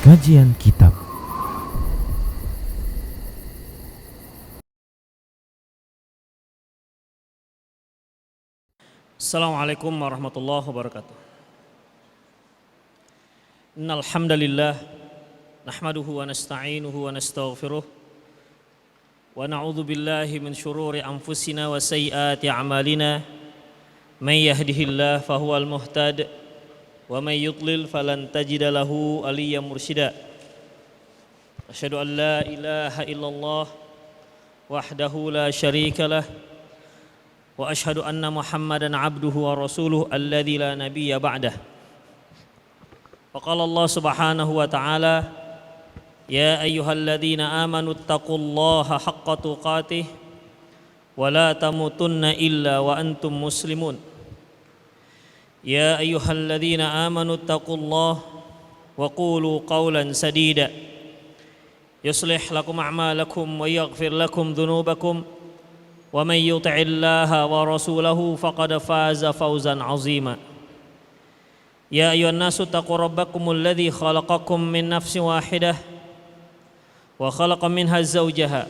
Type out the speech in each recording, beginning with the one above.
Kajian Kitab. Assalamualaikum warahmatullahi wabarakatuh. Innal hamdalillah nahmaduhu wa nasta'inuhu wa nastaghfiruh wa na'udzu billahi min shururi anfusina wa sayyiati a'malina. May yahdihillahu fahuwal muhtad wa may yudlil falan tajida lahu waliyyan mursyida. Asyhadu an la ilaha illallah wahdahu la syarika lah wa asyhadu anna Muhammadan abduhu wa rasuluhu alladzi la nabiyya ba'dah. Wa qala Allah subhanahu wa ta'ala, ya ayyuhalladzina amanu taqullaha haqqa tuqatih wa la tamutunna illa wa antum muslimun. Ya ayyuhalladzina amanu taqullaha wa qulu qawlan sadida yuslih lakum a'malakum wa yaghfir lakum dhunubakum wa man yuti'illaha wa rasulahu faqad faza fawzan 'azima. Ya ayyuhan nasu taqu rabbakumul ladzi khalaqakum min nafsin wahidah wa khalaqa minha zawjaha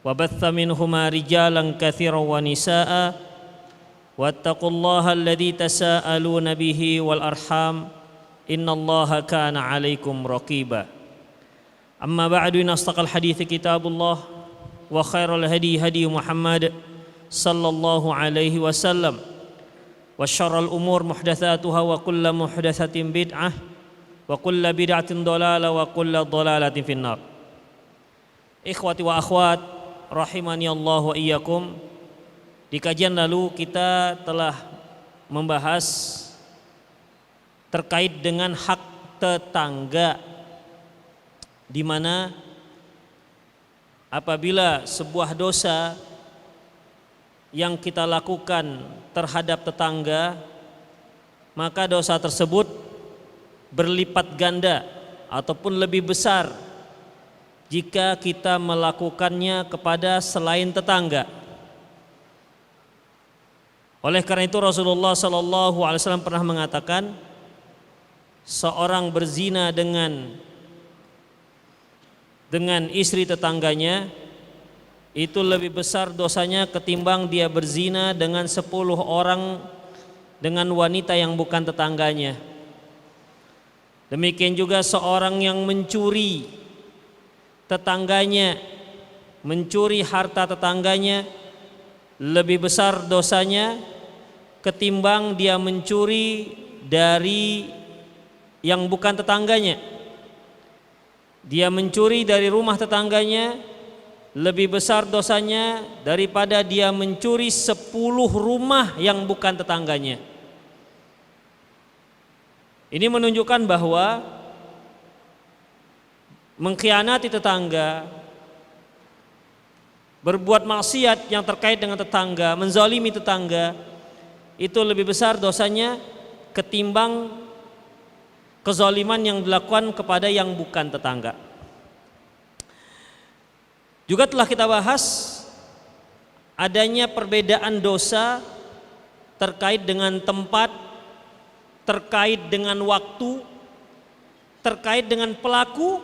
wa batha minhuma rijalan katsiran wa nisaa'a wattaqullaha alladzi tasaaluna bihi wal arham innallaha kana 'alaikum raqiba. Amma ba'du, asdaqal hadiits kitabullah wa khairal hadi hadi Muhammad sallallahu alaihi wasallam wa syarrul umur muhdatsatuha wa kullu muhdatsatin bid'ah wa kullu bid'atin dhalalah wa kullu dhalalatin finnar. Ikhwati wa akhwat rahimani Allah wa iyyakum. Di kajian lalu kita telah membahas terkait dengan hak tetangga, di mana apabila sebuah dosa yang kita lakukan terhadap tetangga, maka dosa tersebut berlipat ganda ataupun lebih besar jika kita melakukannya kepada selain tetangga. Oleh karena itu Rasulullah sallallahu alaihi wasallam pernah mengatakan, seorang berzina dengan istri tetangganya itu lebih besar dosanya ketimbang dia berzina dengan 10 orang dengan wanita yang bukan tetangganya. Demikian juga seorang yang mencuri tetangganya, mencuri harta tetangganya, lebih besar dosanya ketimbang dia mencuri dari yang bukan tetangganya. Dia mencuri dari rumah tetangganya, lebih besar dosanya daripada dia mencuri 10 rumah yang bukan tetangganya. Ini menunjukkan bahwa mengkhianati tetangga, berbuat maksiat yang terkait dengan tetangga, menzalimi tetangga, itu lebih besar dosanya ketimbang kezaliman yang dilakukan kepada yang bukan tetangga. Juga telah kita bahas adanya perbedaan dosa terkait dengan tempat, terkait dengan waktu, terkait dengan pelaku,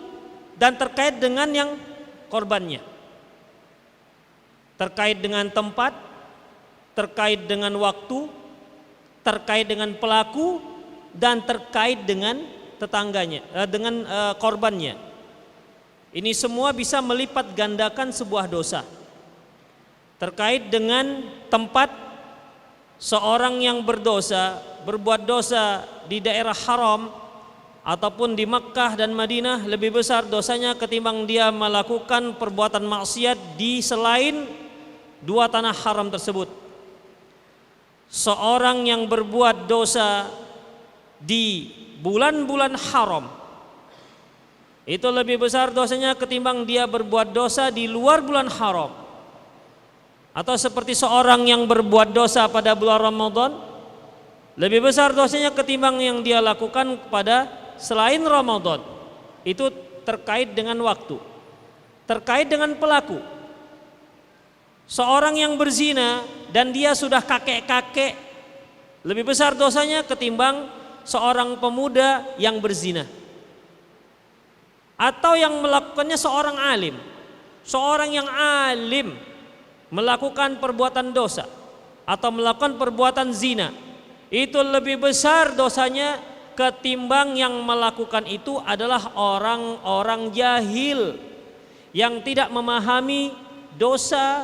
dan terkait dengan yang korbannya. Terkait dengan tempat, terkait dengan waktu, terkait dengan pelaku, dan terkait dengan tetangganya, dengan korbannya. Ini semua bisa melipat gandakan sebuah dosa. Terkait dengan tempat, seorang yang berbuat dosa di daerah haram ataupun di Makkah dan Madinah, lebih besar dosanya ketimbang dia melakukan perbuatan maksiat di selain dua tanah haram tersebut. Seorang yang berbuat dosa di bulan-bulan haram, itu lebih besar dosanya ketimbang dia berbuat dosa di luar bulan haram. Atau seperti seorang yang berbuat dosa pada bulan Ramadan, lebih besar dosanya ketimbang yang dia lakukan pada selain Ramadan. Itu terkait dengan waktu, terkait dengan pelaku. Seorang yang berzina dan dia sudah kakek-kakek, lebih besar dosanya ketimbang seorang pemuda yang berzina. atau yang melakukannya seorang alim. Seorang yang alim melakukan perbuatan dosa atau melakukan perbuatan zina, itu lebih besar dosanya ketimbang yang melakukan itu adalah orang-orang jahil yang tidak memahami dosa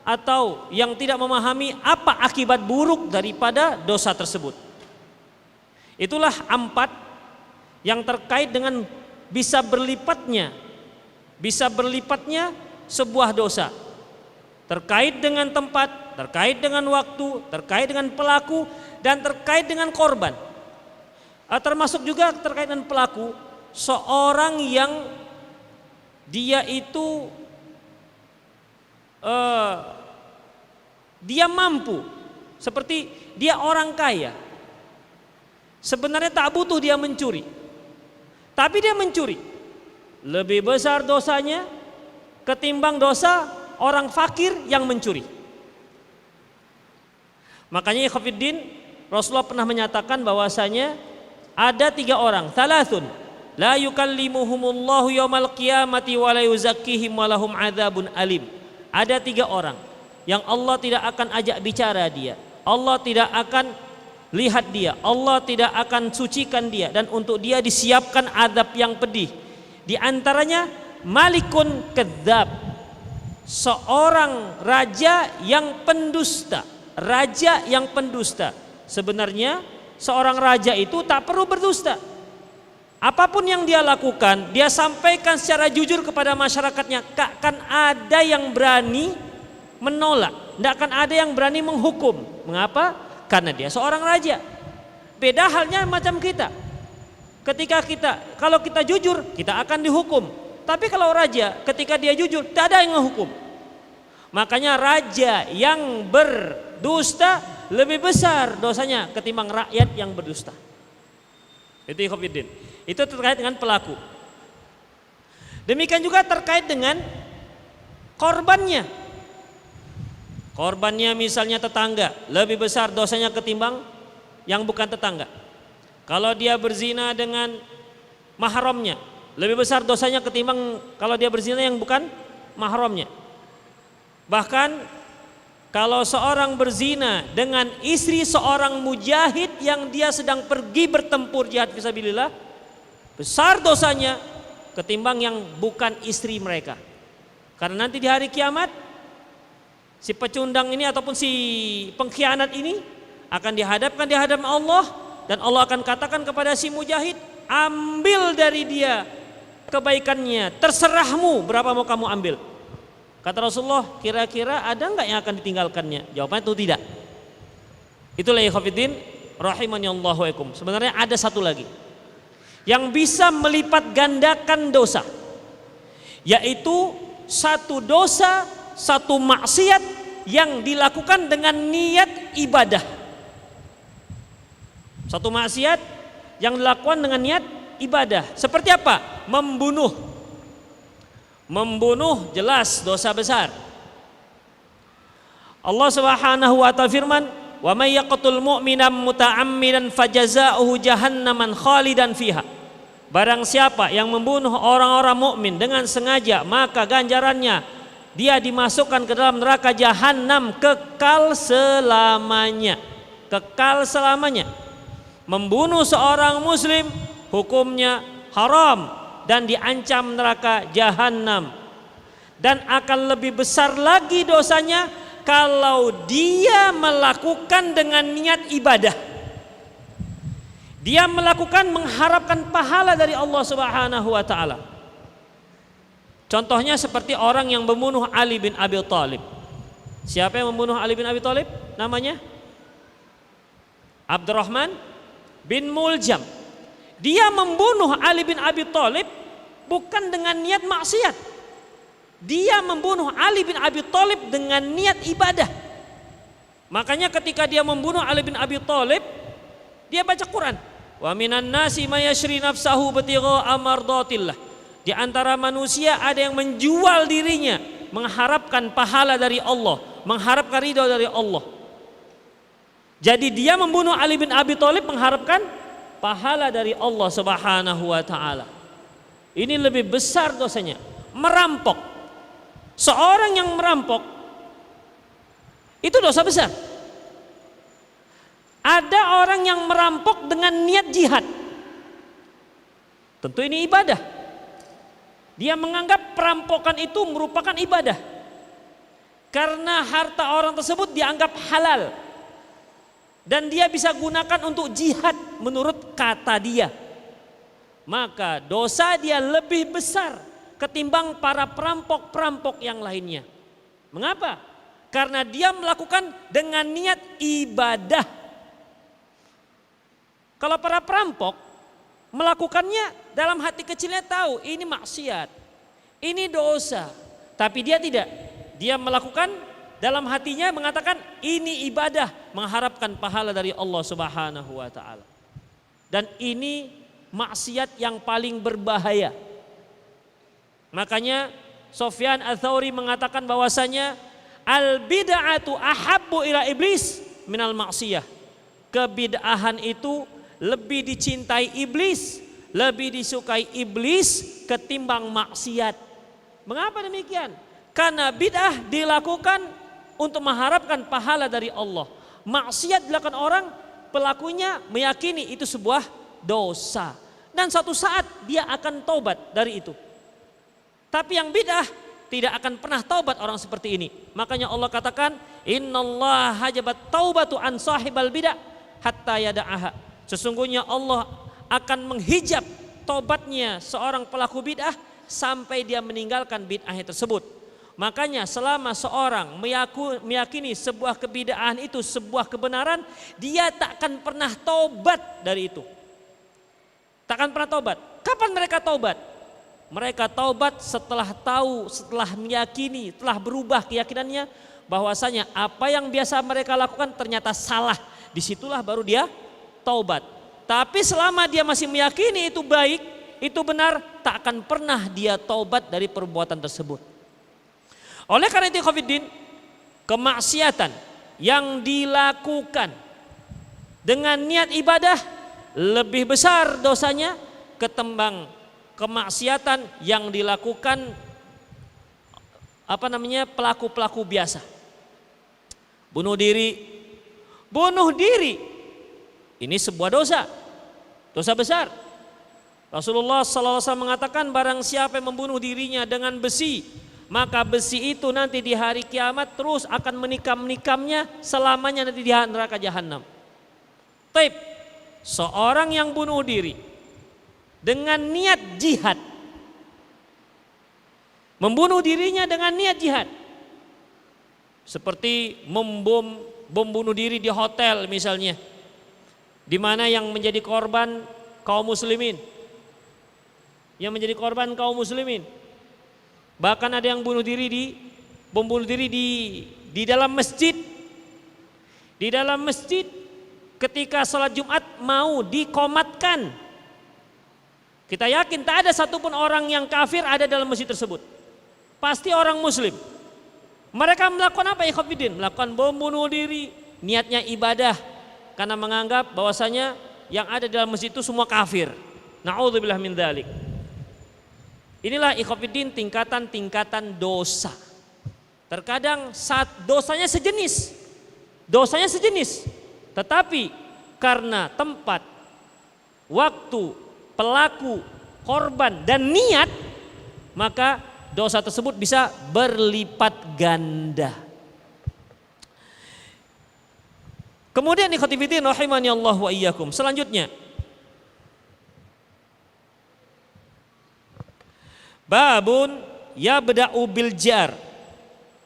atau yang tidak memahami apa akibat buruk daripada dosa tersebut. Itulah 4 yang terkait dengan bisa berlipatnya sebuah dosa, terkait dengan tempat, terkait dengan waktu, terkait dengan pelaku, dan terkait dengan korban. Termasuk juga terkait dengan pelaku, seorang yang dia itu dia mampu, seperti dia orang kaya, sebenarnya tak butuh dia mencuri, tapi dia mencuri. Lebih besar dosanya ketimbang dosa orang fakir yang mencuri. Makanya ikhwatiddin, Rasulullah pernah menyatakan bahwasanya ada 3 orang, thalathun la yukallimuhumullahu yaumal qiyamati wa la yuzakkihim wa lahum adzabun alim. Ada 3 orang yang Allah tidak akan ajak bicara dia, Allah tidak akan lihat dia, Allah tidak akan sucikan dia, dan untuk dia disiapkan azab yang pedih. Di antaranya malikun kadzab, seorang raja yang pendusta. Raja yang pendusta. Sebenarnya seorang raja itu tak perlu berdusta. Apapun yang dia lakukan, dia sampaikan secara jujur kepada masyarakatnya. Tak akan ada yang berani menolak, tidak akan ada yang berani menghukum. Mengapa? Karena dia seorang raja. Beda halnya macam kita. Kalau kita jujur, kita akan dihukum. Tapi kalau raja, ketika dia jujur, tak ada yang menghukum. Makanya raja yang berdusta lebih besar dosanya ketimbang rakyat yang berdusta. Itu ikhwatiddin. Itu terkait dengan pelaku. Demikian juga terkait dengan korbannya. Korbannya misalnya tetangga, lebih besar dosanya ketimbang yang bukan tetangga. Kalau dia berzina dengan mahramnya, lebih besar dosanya ketimbang kalau dia berzina yang bukan mahramnya. Bahkan kalau seorang berzina dengan istri seorang mujahid yang dia sedang pergi bertempur jihad fisabilillah, besar dosanya ketimbang yang bukan istri mereka. Karena nanti di hari kiamat si pecundang ini ataupun si pengkhianat ini akan dihadapkan di hadapan Allah, dan Allah akan katakan kepada si mujahid, ambil dari dia kebaikannya, terserahmu berapa mau kamu ambil. Kata Rasulullah, kira-kira ada enggak yang akan ditinggalkannya? Jawabannya itu tidak. Itulah ikhwatiddin rahimani Allah wa ikum. Sebenarnya ada satu lagi yang bisa melipat gandakan dosa, yaitu satu dosa, satu maksiat yang dilakukan dengan niat ibadah. Satu maksiat yang dilakukan dengan niat ibadah. Seperti apa? Membunuh. Membunuh jelas dosa besar. Allah Subhanahu wa ta'ala firman, "Wa may yaqtul mu'mina muta'ammidan fajazaohu jahannaman khalidan fiha." Barang siapa yang membunuh orang-orang mukmin dengan sengaja, maka ganjarannya dia dimasukkan ke dalam neraka jahanam kekal selamanya. Kekal selamanya. Membunuh seorang muslim hukumnya haram dan diancam neraka jahanam. Dan akan lebih besar lagi dosanya kalau dia melakukan dengan niat ibadah. Dia melakukan mengharapkan pahala dari Allah Subhanahu wa ta'ala. Contohnya seperti orang yang membunuh Ali bin Abi Thalib. Siapa yang membunuh Ali bin Abi Thalib? Namanya Abdurrahman bin Muljam. Dia membunuh Ali bin Abi Thalib bukan dengan niat maksiat. Dia membunuh Ali bin Abi Thalib dengan niat ibadah. Makanya ketika dia membunuh Ali bin Abi Thalib, dia baca Quran. Wa minan nasi may yashri nafsahu batigha mardatillah. Di antara manusia ada yang menjual dirinya mengharapkan pahala dari Allah, mengharapkan ridho dari Allah. Jadi dia membunuh Ali bin Abi Thalib mengharapkan pahala dari Allah Subhanahu wa ta'ala. Ini lebih besar dosanya. Merampok. Seorang yang merampok itu dosa besar. Ada orang yang merampok dengan niat jihad. Tentu ini ibadah. Dia menganggap perampokan itu merupakan ibadah. Karena harta orang tersebut dianggap halal. Dan dia bisa gunakan untuk jihad menurut kata dia. Maka dosa dia lebih besar ketimbang para perampok-perampok yang lainnya. Mengapa? Karena dia melakukan dengan niat ibadah. Kalau para perampok melakukannya dalam hati kecilnya tahu ini maksiat, ini dosa. Tapi dia tidak. Dia melakukan dalam hatinya mengatakan ini ibadah, mengharapkan pahala dari Allah Subhanahu wa taala. Dan ini maksiat yang paling berbahaya. Makanya Sufyan Ats-Tsauri mengatakan bahwasanya al bid'atu ahabbu ila iblis minal maksiyah. Kebid'ahan itu lebih dicintai iblis, lebih disukai iblis ketimbang maksiat. Mengapa demikian? Karena bid'ah dilakukan untuk mengharapkan pahala dari Allah. Maksiat dilakukan orang, pelakunya meyakini itu sebuah dosa. Dan suatu saat dia akan taubat dari itu. Tapi yang bid'ah tidak akan pernah taubat orang seperti ini. Makanya Allah katakan, innallaha hajabat taubatu an sahibal bid'ah hatta yada'aha. Sesungguhnya Allah akan menghijab taubatnya seorang pelaku bid'ah sampai dia meninggalkan bid'ahnya tersebut. Makanya selama seorang meyakini sebuah kebid'ahan itu sebuah kebenaran, dia tak akan pernah taubat dari itu. Tak akan pernah taubat. Kapan mereka taubat? Mereka taubat setelah tahu, setelah meyakini, telah berubah keyakinannya bahwasanya apa yang biasa mereka lakukan ternyata salah. Disitulah baru dia taubat. Tapi selama dia masih meyakini itu baik, itu benar, tak akan pernah dia taubat dari perbuatan tersebut. Oleh karena itu Khofiddin, kemaksiatan yang dilakukan dengan niat ibadah lebih besar dosanya ketimbang kemaksiatan yang dilakukan pelaku-pelaku biasa. Bunuh diri ini sebuah dosa besar. Rasulullah SAW mengatakan barang siapa yang membunuh dirinya dengan besi, maka besi itu nanti di hari kiamat terus akan menikam-nikamnya selamanya nanti di neraka jahanam. Taib, seorang yang bunuh diri dengan niat jihad, membunuh dirinya dengan niat jihad, seperti bom bunuh diri di hotel misalnya, di mana yang menjadi korban kaum muslimin, bahkan ada yang bom bunuh diri di dalam masjid, ketika salat Jumat mau dikomatkan. Kita yakin tak ada satupun orang yang kafir ada dalam masjid tersebut, pasti orang muslim. Mereka melakukan apa ya Khofiddin? Melakukan bom bunuh diri, niatnya ibadah, karena menganggap bahwasanya yang ada dalam masjid itu semua kafir. Na'udzubillah min dzalik. Inilah Khofiddin tingkatan-tingkatan dosa. Terkadang saat dosanya sejenis, tetapi karena tempat, waktu, pelaku, korban dan niat, maka dosa tersebut bisa berlipat ganda. Kemudian ikhwatifiddin rahimani Allah wa iyyakum. Selanjutnya, babun yabda'u bil jar.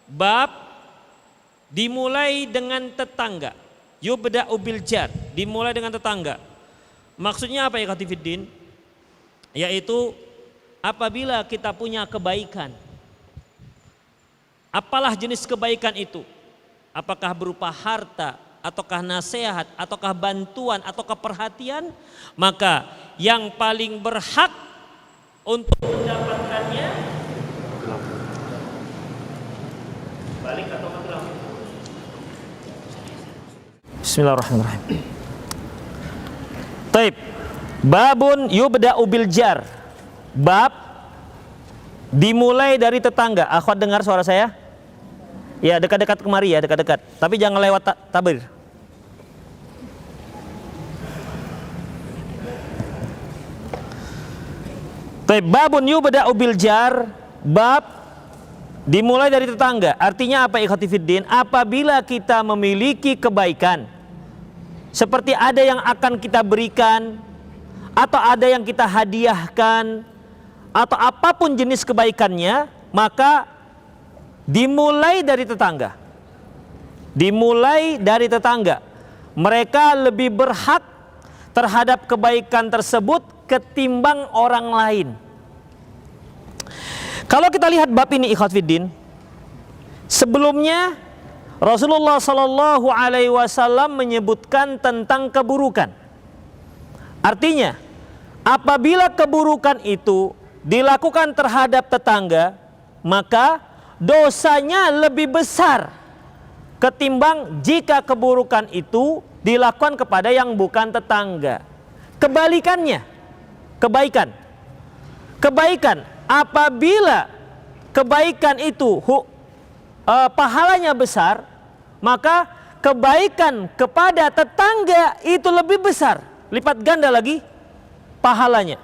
Bab dimulai dengan tetangga. Yubda'u bil jar, dimulai dengan tetangga. Maksudnya apa ya ikhwatifiddin? Yaitu apabila kita punya kebaikan, apalah jenis kebaikan itu? Apakah berupa harta, ataukah nasihat, ataukah bantuan, ataukah perhatian? Maka yang paling berhak untuk mendapatkannya balik atau kegelam. Bismillahirrahmanirrahim. Taib. Babun yubda'u bil jar. Bab dimulai dari tetangga. Akhwat dengar suara saya? Ya, dekat-dekat kemari ya, dekat-dekat. Tapi jangan lewat tabir. Babun yubda'u bil jar, bab dimulai dari tetangga. Artinya apa ikhwati fiddin? Apabila kita memiliki kebaikan, seperti ada yang akan kita berikan, atau ada yang kita hadiahkan, atau apapun jenis kebaikannya, maka dimulai dari tetangga. Dimulai dari tetangga. Mereka lebih berhak terhadap kebaikan tersebut ketimbang orang lain. Kalau kita lihat bab ini ikhwat fiddin, sebelumnya Rasulullah Sallallahu Alaihi Wasallam menyebutkan tentang keburukan. Artinya, apabila keburukan itu dilakukan terhadap tetangga, maka dosanya lebih besar ketimbang jika keburukan itu dilakukan kepada yang bukan tetangga. Kebalikannya, kebaikan apabila kebaikan itu pahalanya besar, maka kebaikan kepada tetangga itu lebih besar, lipat ganda lagi pahalanya.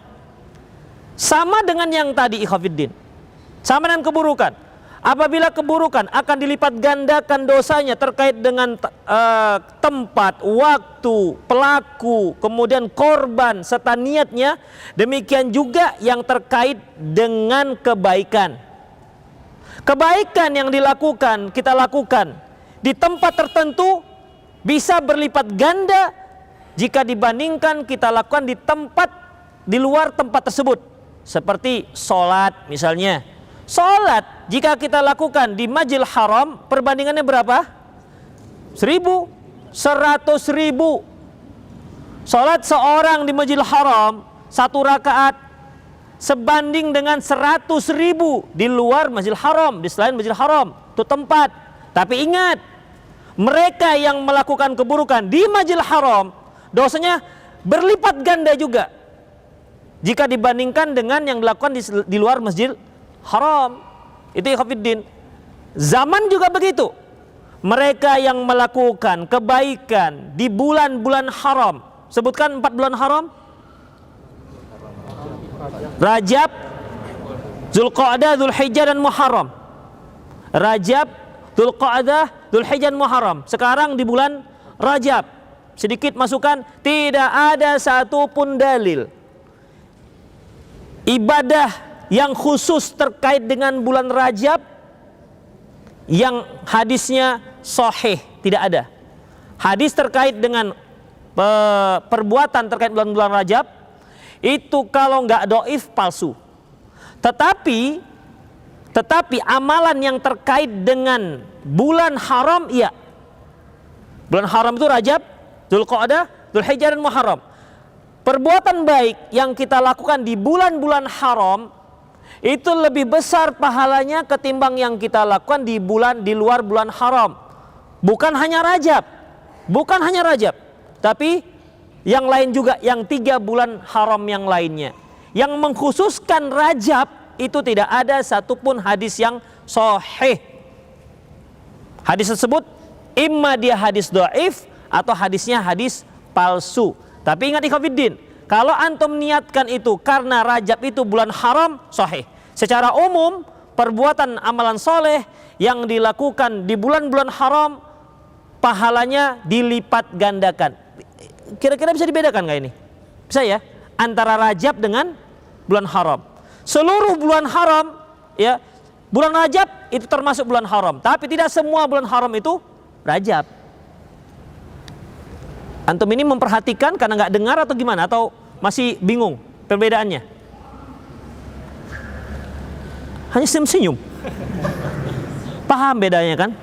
Sama dengan yang tadi ikhwafiddin, sama dengan keburukan. Apabila keburukan akan dilipat gandakan dosanya terkait dengan tempat, waktu, pelaku, kemudian korban serta niatnya. Demikian juga yang terkait dengan kebaikan. Kebaikan yang kita lakukan di tempat tertentu bisa berlipat ganda jika dibandingkan kita lakukan di luar tempat tersebut. Seperti sholat misalnya. Sholat jika kita lakukan di Masjidil Haram, perbandingannya berapa? 1.000, 100.000. Sholat seorang di Masjidil Haram 1 rakaat sebanding dengan 100.000 di luar Masjidil Haram, di selain Masjidil Haram. Itu tempat. Tapi ingat, mereka yang melakukan keburukan di Masjidil Haram, dosanya berlipat ganda juga jika dibandingkan dengan yang dilakukan di luar Masjidil Haram. Itu ikhwatiddin. Zaman juga begitu. Mereka yang melakukan kebaikan di bulan-bulan haram. Sebutkan 4 bulan haram. Rajab, Zulqa'dah, Zulhijjah dan Muharram. Rajab, Zulqa'dah, Zulhijjah dan Muharram. Sekarang di bulan Rajab. Sedikit masukan, tidak ada satupun dalil ibadah yang khusus terkait dengan bulan Rajab yang hadisnya sahih, tidak ada. Hadis terkait dengan perbuatan terkait bulan-bulan Rajab itu kalau nggak doif palsu. Tetapi amalan yang terkait dengan bulan haram, iya. Bulan haram itu Rajab, Zulqa'dah, Zulhijjah dan Muharram. Perbuatan baik yang kita lakukan di bulan-bulan haram itu lebih besar pahalanya ketimbang yang kita lakukan di luar bulan haram. Bukan hanya Rajab, tapi yang lain juga, yang 3 bulan haram yang lainnya. Yang mengkhususkan Rajab itu tidak ada satupun hadis yang sahih. Hadis tersebut imma dia hadis dhaif atau hadisnya hadis palsu. Tapi ingat ikhwatiddin, kalau antum niatkan itu karena Rajab itu bulan haram, sahih. Secara umum, perbuatan amalan soleh yang dilakukan di bulan-bulan haram, pahalanya dilipat gandakan. Kira-kira bisa dibedakan nggak ini? Bisa ya? Antara Rajab dengan bulan haram. Seluruh bulan haram, ya, bulan Rajab itu termasuk bulan haram. Tapi tidak semua bulan haram itu Rajab. Antum ini memperhatikan karena nggak dengar atau gimana? Atau masih bingung perbedaannya? Hanya senyum-senyum. Paham bedanya kan?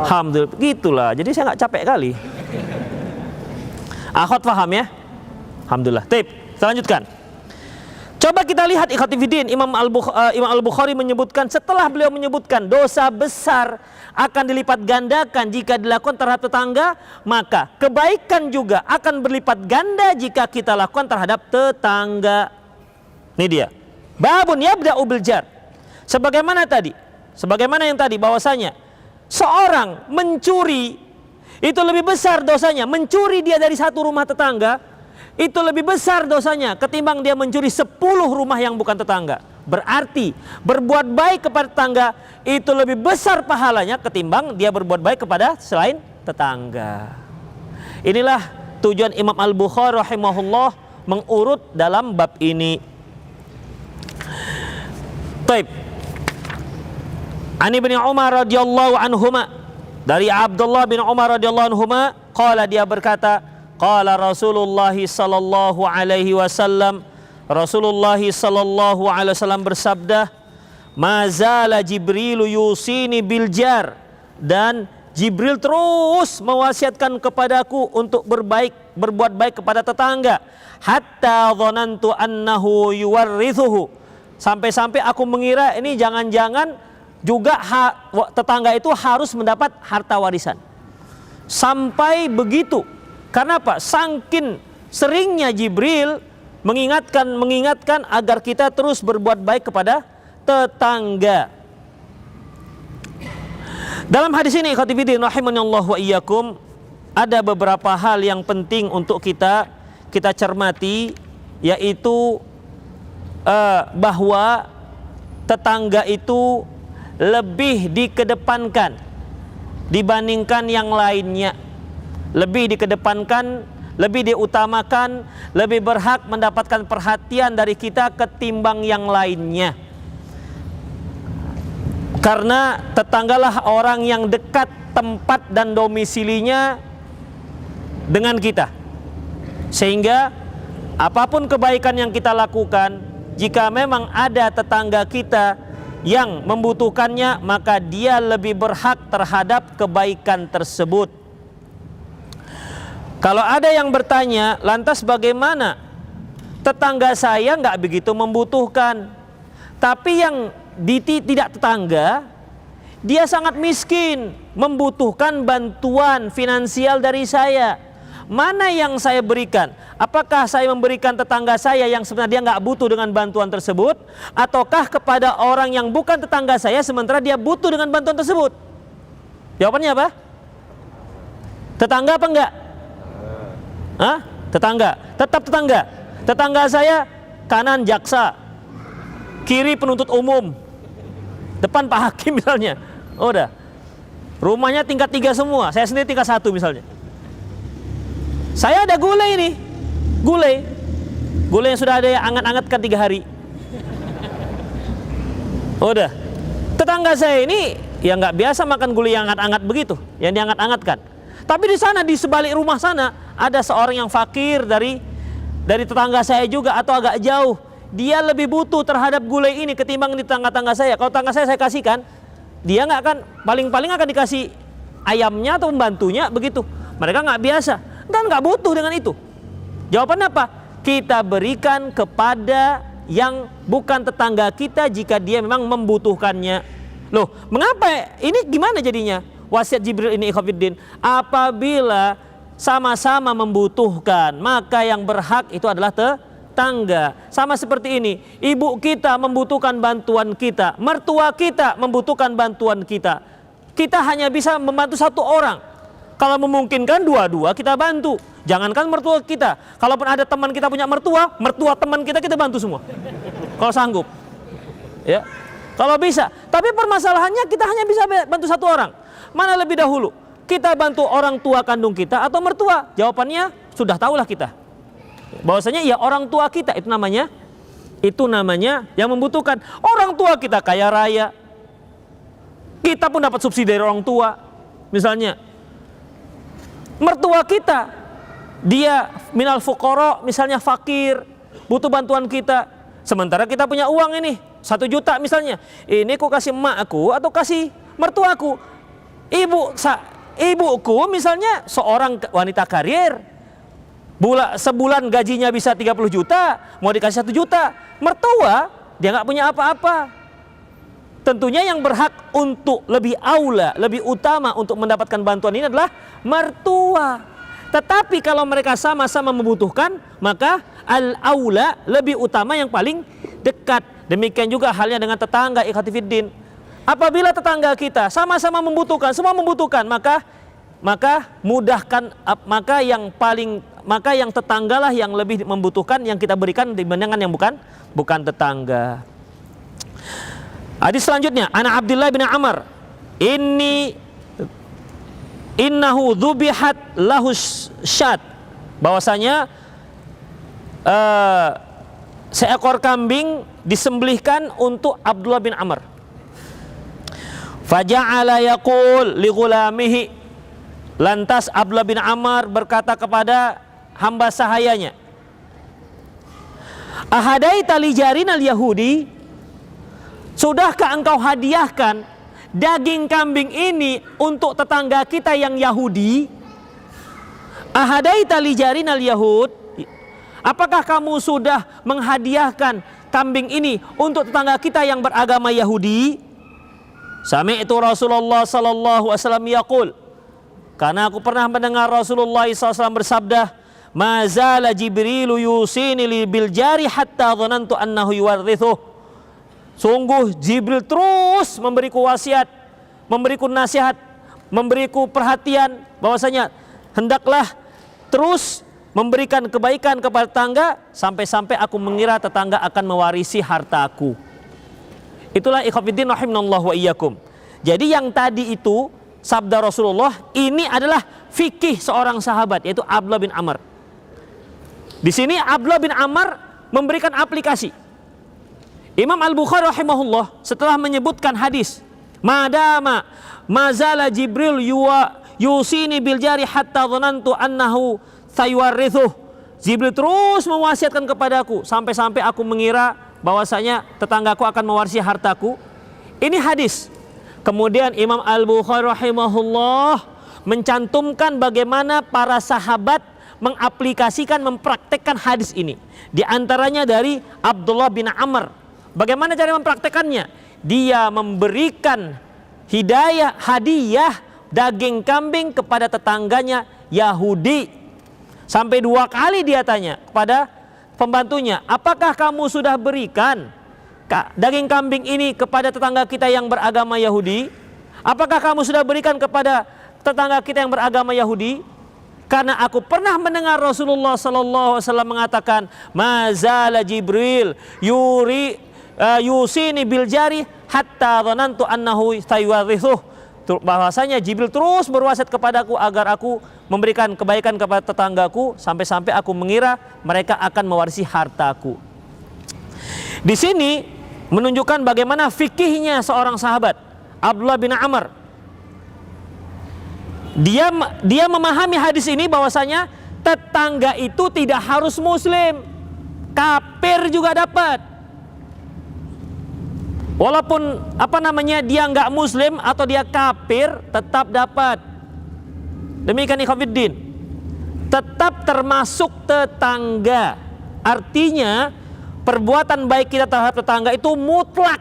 Alhamdulillah. Gitulah. Jadi saya nggak capek kali. Akhwat paham ya? Alhamdulillah. Tip. Kita lanjutkan. Coba kita lihat ikhwatiddin, Imam Al-Bukhari menyebutkan, setelah beliau menyebutkan dosa besar akan dilipat gandakan jika dilakukan terhadap tetangga, maka kebaikan juga akan berlipat ganda jika kita lakukan terhadap tetangga. Ini dia. Babun yabda'u bil jar. Sebagaimana yang tadi bahwasanya seorang mencuri itu lebih besar dosanya, mencuri dia dari satu rumah tetangga itu lebih besar dosanya ketimbang dia mencuri 10 rumah yang bukan tetangga. Berarti berbuat baik kepada tetangga itu lebih besar pahalanya ketimbang dia berbuat baik kepada selain tetangga. Inilah tujuan Imam Al-Bukhari rahimahullah mengurut dalam bab ini. Taib. An Ibnu Umar radhiyallahu anhuma, dari Abdullah bin Umar radhiyallahu anhuma, qala, dia berkata, qala Rasulullah sallallahu alaihi wasallam, Rasulullah sallallahu alaihi wasallam bersabda, mazala Jibril yusini bil jar, dan Jibril terus mewasiatkan kepadaku untuk berbuat baik kepada tetangga, hatta dhanantu annahu yuwarrithuhu, sampai-sampai aku mengira ini jangan-jangan juga tetangga itu harus mendapat harta warisan. Sampai begitu. Karena apa? Saking seringnya Jibril mengingatkan agar kita terus berbuat baik kepada tetangga. Dalam hadis ini, ikhwatifiddin rahimanallah wa iyyakum, ada beberapa hal yang penting untuk kita cermati, yaitu bahwa tetangga itu lebih dikedepankan dibandingkan yang lainnya, lebih dikedepankan, lebih diutamakan, lebih berhak mendapatkan perhatian dari kita ketimbang yang lainnya. Karena tetanggalah orang yang dekat tempat dan domisilinya dengan kita, sehingga apapun kebaikan yang kita lakukan, jika memang ada tetangga kita yang membutuhkannya, maka dia lebih berhak terhadap kebaikan tersebut. Kalau ada yang bertanya, lantas bagaimana tetangga saya nggak begitu membutuhkan, tapi yang tidak tetangga, dia sangat miskin, membutuhkan bantuan finansial dari saya. Mana yang saya berikan? Apakah saya memberikan tetangga saya yang sebenarnya dia nggak butuh dengan bantuan tersebut, ataukah kepada orang yang bukan tetangga saya sementara dia butuh dengan bantuan tersebut? Jawabannya apa? Tetangga apa enggak? Hah? Tetangga, tetap tetangga. Tetangga saya kanan jaksa, kiri penuntut umum, depan Pak Hakim misalnya. Oh, udah. Rumahnya tingkat 3 semua, saya sendiri tingkat 1 misalnya. Saya ada gulai nih, gulai yang sudah ada yang anget-angetkan 3 hari. Udah, tetangga saya ini ya nggak biasa makan gulai yang anget-anget begitu, yang dianget-angetkan. Tapi di sana, di sebalik rumah sana, ada seorang yang fakir dari tetangga saya juga atau agak jauh. Dia lebih butuh terhadap gulai ini ketimbang di tetangga saya. Kalau tetangga saya kasihkan, dia nggak akan, paling-paling akan dikasih ayamnya atau pembantunya begitu. Mereka nggak biasa dan nggak butuh dengan itu. Jawabannya apa? Kita berikan kepada yang bukan tetangga kita jika dia memang membutuhkannya. Loh, mengapa? Ini gimana jadinya? Wasiat Jibril ini, ikhwatiddin, apabila sama-sama membutuhkan, maka yang berhak itu adalah tetangga. Sama seperti ini, ibu kita membutuhkan bantuan kita, mertua kita membutuhkan bantuan kita. Kita hanya bisa membantu satu orang. Kalau memungkinkan dua-dua kita bantu. Jangankan mertua kita, kalaupun ada teman kita punya mertua teman kita bantu semua. Kalau sanggup, ya, kalau bisa. Tapi permasalahannya kita hanya bisa bantu satu orang. Mana lebih dahulu? Kita bantu orang tua kandung kita atau mertua? Jawabannya sudah tahulah kita. Bahwasanya ya orang tua kita itu namanya yang membutuhkan. Orang tua kita kaya raya, kita pun dapat subsidi dari orang tua. Misalnya mertua kita, dia minal fuqara, misalnya fakir, butuh bantuan kita. Sementara kita punya uang ini 1 juta misalnya. Ini ku kasih emak aku atau kasih mertuaku. Ibuku misalnya seorang wanita karir, sebulan gajinya bisa 30 juta, mau dikasih 1 juta. Mertua dia nggak punya apa-apa. Tentunya yang berhak untuk lebih aula, lebih utama untuk mendapatkan bantuan ini adalah mertua. Tetapi kalau mereka sama-sama membutuhkan, maka al-aula, lebih utama yang paling dekat. Demikian juga halnya dengan tetangga, ikhwati fiddin. Apabila tetangga kita sama-sama membutuhkan, semua membutuhkan, maka mudahkan, maka yang tetanggalah yang lebih membutuhkan yang kita berikan dibandingkan yang bukan tetangga. Hadis selanjutnya, ana Abdullah bin Amr, innahu dzubihat lahu syat, bahwasanya seekor kambing disembelihkan untuk Abdullah bin Amr. Faja'ala yaqul li ghulamihi, lantas Abdullah bin Amr berkata kepada hamba sahayanya, ahadaita li jarinal yahudi, sudahkah engkau hadiahkan daging kambing ini untuk tetangga kita yang Yahudi? Ahadaita li jarinal yahud, apakah kamu sudah menghadiahkan kambing ini untuk tetangga kita yang beragama Yahudi? Sami'tu Rasulullah sallallahu alaihi wasallam yaqul, karena aku pernah mendengar Rasulullah SAW bersabda, ma zala Jibrilu yusini bil jari hatta dhanantu annahu yuwarrithu. Sungguh Jibril terus memberiku wasiat, memberiku nasihat, memberiku perhatian bahwasanya hendaklah terus memberikan kebaikan kepada tetangga sampai-sampai aku mengira tetangga akan mewarisi hartaku. Itulah ikhwatiddin rahimanallahu wa iyyakum. Jadi yang tadi itu sabda Rasulullah, ini adalah fikih seorang sahabat, yaitu Abdullah bin Amr. Di sini Abdullah bin Amr memberikan aplikasi. Imam Al-Bukhari rahimahullah setelah menyebutkan hadis, madama mazala Jibril yusini bil jari hatta dhanantu annahu sayuwarrithuh. Jibril terus mewasiatkan kepadaku sampai-sampai aku mengira bahwasanya tetanggaku akan mewarisi hartaku. Ini hadis. Kemudian Imam Al-Bukhari rahimahullah mencantumkan bagaimana para sahabat mengaplikasikan, mempraktekkan hadis ini. Di antaranya dari Abdullah bin Amr. Bagaimana cara mempraktekannya? Dia memberikan hadiah daging kambing kepada tetangganya Yahudi. Sampai 2 kali dia tanya kepada pembantunya, apakah kamu sudah berikan daging kambing ini kepada tetangga kita yang beragama Yahudi? Apakah kamu sudah berikan kepada tetangga kita yang beragama Yahudi? Karena aku pernah mendengar Rasulullah sallallahu alaihi wasallam mengatakan, mazala Jibril yusini bil jari hatta dhanantu annahu sayuwarrithuh. Bahwasanya Jibril terus berwasiat kepadaku agar aku memberikan kebaikan kepada tetanggaku sampai-sampai aku mengira mereka akan mewarisi hartaku. Di sini menunjukkan bagaimana fikihnya seorang sahabat Abdullah bin Amr. Dia memahami hadis ini bahwasanya tetangga itu tidak harus muslim, kafir juga dapat. Walaupun dia nggak muslim atau dia kafir tetap dapat. Demikian ikhwatiddin, tetap termasuk tetangga. Artinya perbuatan baik kita terhadap tetangga itu mutlak,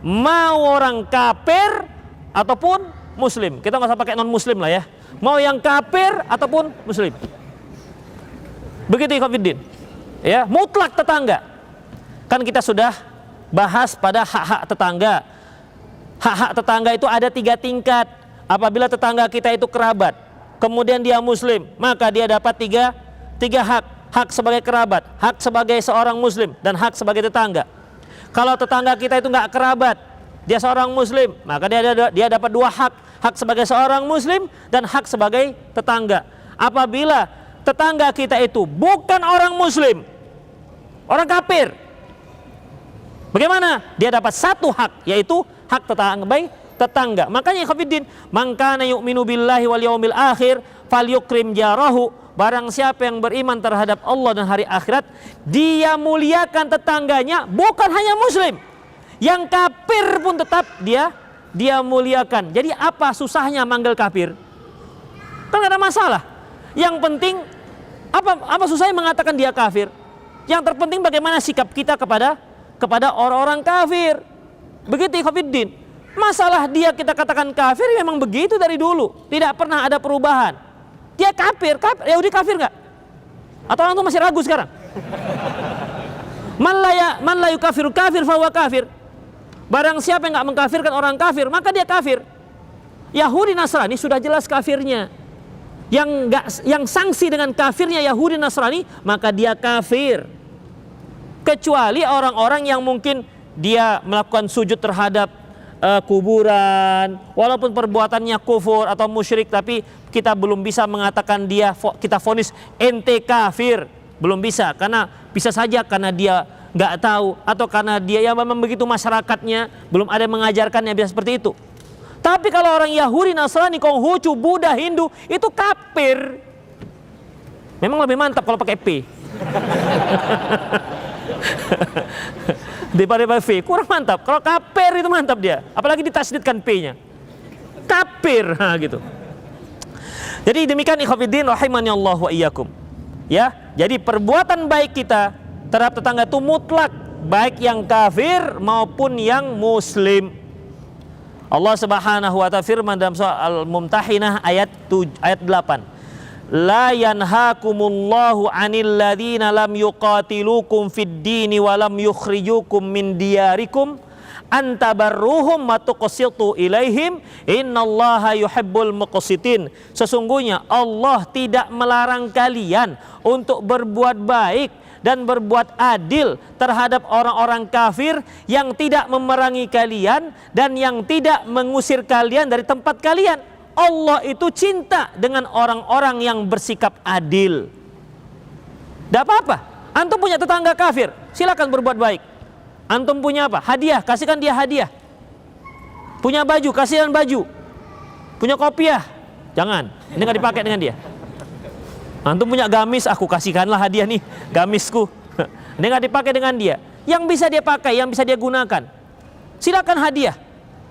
mau orang kafir ataupun muslim. Kita nggak usah pakai non muslim lah ya, mau yang kafir ataupun muslim. Begitu ikhwatiddin, ya, mutlak tetangga. Kan kita sudah bahas pada hak-hak tetangga. Hak-hak tetangga itu ada 3 tingkat. Apabila tetangga kita itu kerabat, kemudian dia muslim, maka dia dapat tiga hak. Hak sebagai kerabat, hak sebagai seorang muslim, dan hak sebagai tetangga. Kalau tetangga kita itu nggak kerabat, dia seorang muslim, maka dia dapat 2 hak. Hak sebagai seorang muslim dan hak sebagai tetangga. Apabila tetangga kita itu bukan orang muslim, orang kafir, bagaimana? Dia dapat 1 hak, yaitu hak tetangga. Makanya ikhwatiddin, man kana yu'minu billahi wal yaumil akhir falyukrim jarahu. Barang siapa yang beriman terhadap Allah dan hari akhirat, dia muliakan tetangganya, bukan hanya muslim, yang kafir pun tetap dia muliakan. Jadi apa susahnya manggil kafir? Kan gak ada masalah. Yang penting apa susahnya mengatakan dia kafir? Yang terpenting bagaimana sikap kita kepada orang-orang kafir. Begitu ikhwatiddin. Masalah dia kita katakan kafir memang begitu dari dulu, tidak pernah ada perubahan. Dia kafir, Yahudi kafir nggak? Atau orang itu masih ragu sekarang? Man la yukafiru kafir fahuwa kafir. Barang siapa yang enggak mengkafirkan orang kafir, maka dia kafir. Yahudi Nasrani sudah jelas kafirnya. Yang sanksi dengan kafirnya Yahudi Nasrani, maka dia kafir. Kecuali orang-orang yang mungkin dia melakukan sujud terhadap kuburan, walaupun perbuatannya kufur atau musyrik, tapi kita belum bisa mengatakan kita vonis ente kafir, belum bisa, karena bisa saja karena dia nggak tahu atau karena dia ya memang begitu masyarakatnya belum ada yang mengajarkannya bisa seperti itu. Tapi kalau orang Yahudi, Nasrani, Konghucu, Buddha, Hindu itu kafir. Memang lebih mantap kalau pakai P. Daripada V, kurang mantap. Kalau kafir itu mantap dia, apalagi ditasdidkan P-nya. Kafir, gitu. Jadi demikian ikhwatiddin rahimani Allah wa iyyakum. Ya, jadi perbuatan baik kita terhadap tetangga itu mutlak, baik yang kafir maupun yang muslim. Allah Subhanahu wa ta'ala firman dalam surah Al-Mumtahinah ayat 8. La yanhaakumullahu 'anil ladzina lam yuqatilukum fid dini wa lam yukhrijukum min diyarikum an tabarruhum wa tuqsitu ilaihim innallaha yuhibbul muqsitin. Sesungguhnya Allah tidak melarang kalian untuk berbuat baik dan berbuat adil terhadap orang-orang kafir yang tidak memerangi kalian dan yang tidak mengusir kalian dari tempat kalian. Allah itu cinta dengan orang-orang yang bersikap adil. Tidak apa-apa, antum punya tetangga kafir, silakan berbuat baik. Antum punya apa? Hadiah, kasihkan dia hadiah. Punya baju, kasihkan baju. Punya kopiah, jangan, ini nggak dipakai dengan dia. Antum punya gamis, aku kasihkanlah hadiah nih, gamisku. Ini nggak dipakai dengan dia. Yang bisa dia pakai, yang bisa dia gunakan, silakan hadiah.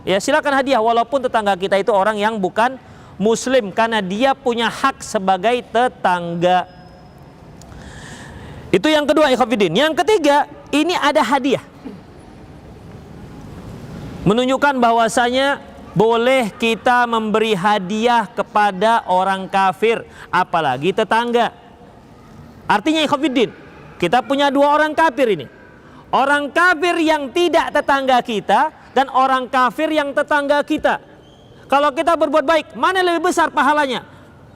Ya, silakan hadiah walaupun tetangga kita itu orang yang bukan muslim, karena dia punya hak sebagai tetangga. Itu yang kedua ikhwatiddin. Yang ketiga, ini ada hadiah. Menunjukkan bahwasanya boleh kita memberi hadiah kepada orang kafir, apalagi tetangga. Artinya ikhwatiddin, kita punya dua orang kafir ini. Orang kafir yang tidak tetangga kita dan orang kafir yang tetangga kita. Kalau kita berbuat baik, mana yang lebih besar pahalanya?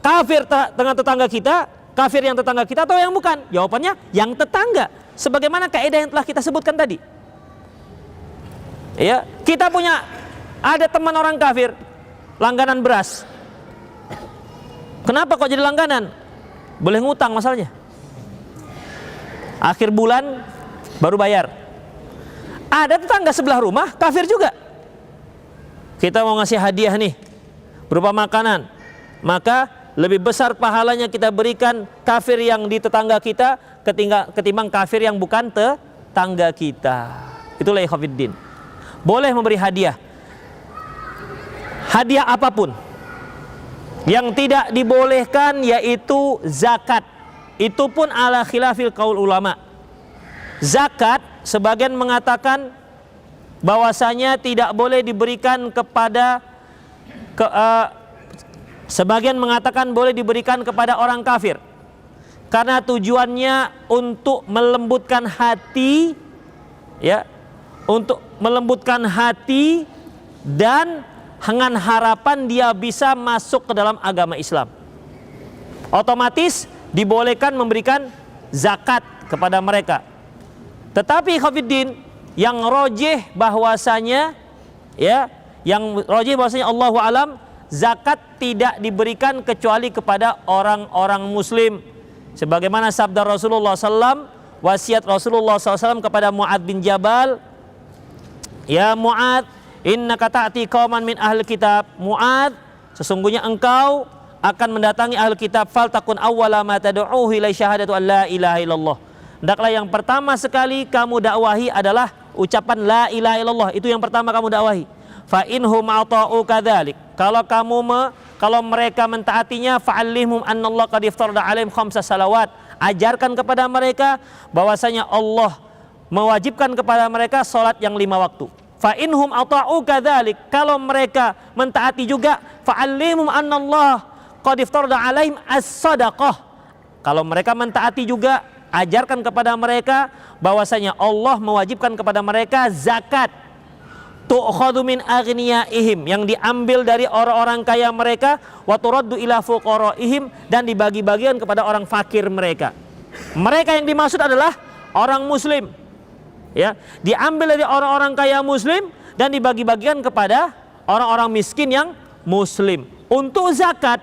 Kafir dengan tetangga kita, kafir yang tetangga kita, atau yang bukan? Jawabannya yang tetangga. Sebagaimana kaidah yang telah kita sebutkan tadi. Ya, kita ada teman orang kafir, langganan beras. Kenapa kok jadi langganan? Boleh ngutang masalahnya. Akhir bulan baru bayar. Ada tetangga sebelah rumah kafir juga. Kita mau ngasih hadiah nih berupa makanan, maka lebih besar pahalanya kita berikan kafir yang di tetangga kita ketimbang kafir yang bukan tetangga kita. Itulah ikhwatiddin. Boleh memberi hadiah. Hadiah apapun. Yang tidak dibolehkan yaitu zakat. Itu pun ala khilafil qaul ulama. Zakat sebagian mengatakan bahwasanya tidak boleh diberikan kepada sebagian mengatakan boleh diberikan kepada orang kafir karena tujuannya untuk melembutkan hati, ya, untuk melembutkan hati dan dengan harapan dia bisa masuk ke dalam agama Islam. Otomatis dibolehkan memberikan zakat kepada mereka. Tetapi ikhwatiddin, yang rojih bahwasanya, ya, yang rojih bahwasanya Allahu alam, zakat tidak diberikan kecuali kepada orang-orang muslim. Sebagaimana sabda Rasulullah SAW, wasiat Rasulullah SAW kepada Mu'ad bin Jabal, ya Mu'ad, innaka ta'ti qauman min ahli kitab. Mu'ad, sesungguhnya engkau akan mendatangi ahli kitab, faltakun awwala ma tad'uhu ila syahadatu an la ilaha illallah. Hendaklah yang pertama sekali kamu dakwahi adalah ucapan la ilaha illallah. Itu yang pertama kamu dakwahi. Fa inhum ata'u kadzalik. Kalau mereka mentaatinya, fa'allimhum annallaha qad iftarada 'alaihim khamsa salawat. Ajarkan kepada mereka bahwasanya Allah mewajibkan kepada mereka salat yang 5 waktu. Fa inhum ata'u kadzalik. Kalau mereka mentaati juga, fa'allimhum annallaha qad iftarada 'alaihim as-shadaqah. Kalau mereka mentaati juga, ajarkan kepada mereka bahwasanya Allah mewajibkan kepada mereka zakat, tu'khadhu min aghniyaihim, yang diambil dari orang-orang kaya mereka, wa turaddu ila fuqaraihim, dan dibagi-bagikan kepada orang fakir mereka. Mereka yang dimaksud adalah orang muslim, ya, diambil dari orang-orang kaya muslim dan dibagi-bagikan kepada orang-orang miskin yang muslim. Untuk zakat,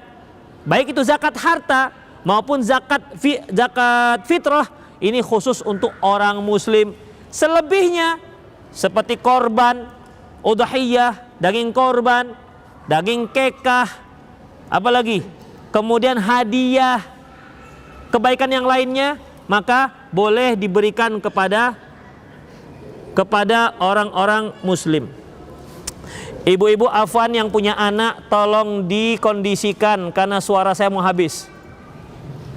baik itu zakat harta maupun zakat fitrah, ini khusus untuk orang muslim. Selebihnya seperti korban, udhiyah, daging korban, daging kekah, apalagi kemudian hadiah, kebaikan yang lainnya, maka boleh diberikan kepada orang-orang muslim. Ibu-ibu afwan yang punya anak, tolong dikondisikan karena suara saya mau habis.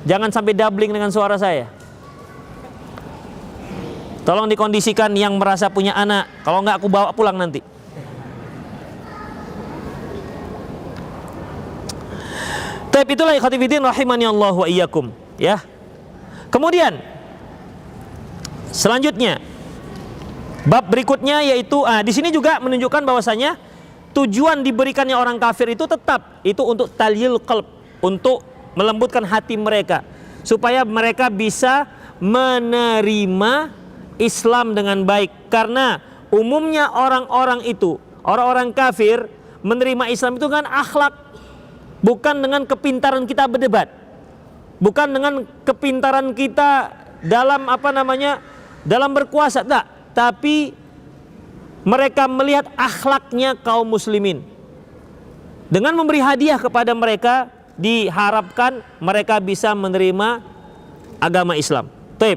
Jangan sampai doubling dengan suara saya. Tolong dikondisikan yang merasa punya anak. Kalau enggak aku bawa pulang nanti. Tapi itulah ikhwatifidin rahimani Allah wa iyyakum, ya. Kemudian selanjutnya bab berikutnya yaitu di sini juga menunjukkan bahwasanya tujuan diberikannya orang kafir itu tetap itu untuk talyil qalb, untuk melembutkan hati mereka supaya mereka bisa menerima Islam dengan baik. Karena umumnya orang-orang itu, orang-orang kafir menerima Islam itu kan akhlak, bukan dengan kepintaran kita berdebat, bukan dengan kepintaran kita dalam dalam berkuasa, tak, tapi mereka melihat akhlaknya kaum muslimin. Dengan memberi hadiah kepada mereka, diharapkan mereka bisa menerima agama Islam. Taib.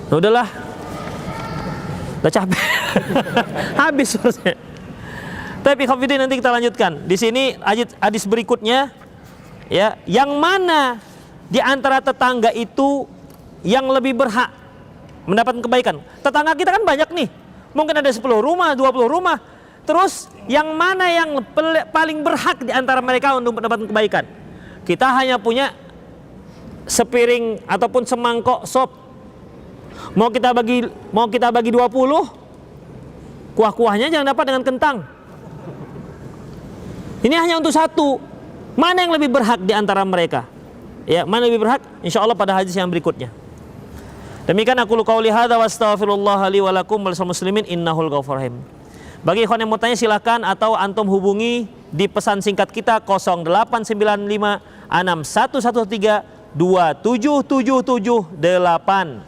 Udahlah, udah capek. Habis selesai. Tapi khafidin, nanti kita lanjutkan. Di sini hadis berikutnya, ya, yang mana di antara tetangga itu yang lebih berhak mendapatkan kebaikan? Tetangga kita kan banyak nih. Mungkin ada 10 rumah, 20 rumah. Terus yang mana yang paling berhak di antara mereka untuk mendapatkan kebaikan? Kita hanya punya sepiring ataupun semangkok sop. Mau kita bagi 20, kuah-kuahnya jangan dapat dengan kentang. Ini hanya untuk satu. Mana yang lebih berhak di antara mereka? Ya, mana lebih berhak? Insyaallah pada hadis yang berikutnya. Demikian aku qauli hadza wa astaghfirullah li wa lakum wal muslimin innahul ghafurur rahim. Bagi ikhwan yang mau tanya silakan, atau antum hubungi di pesan singkat kita 0895 6113 27778.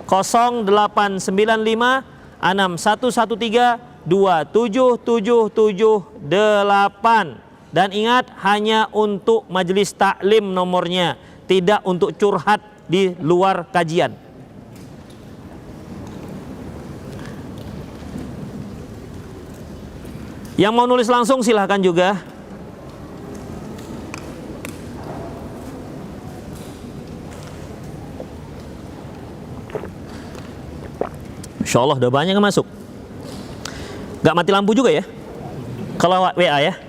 0895 6113 27778. Dan ingat, hanya untuk majelis taklim nomornya, tidak untuk curhat di luar kajian. Yang mau nulis langsung silahkan juga. Insya Allah udah banyak yang masuk. Gak mati lampu juga ya kalau WA ya.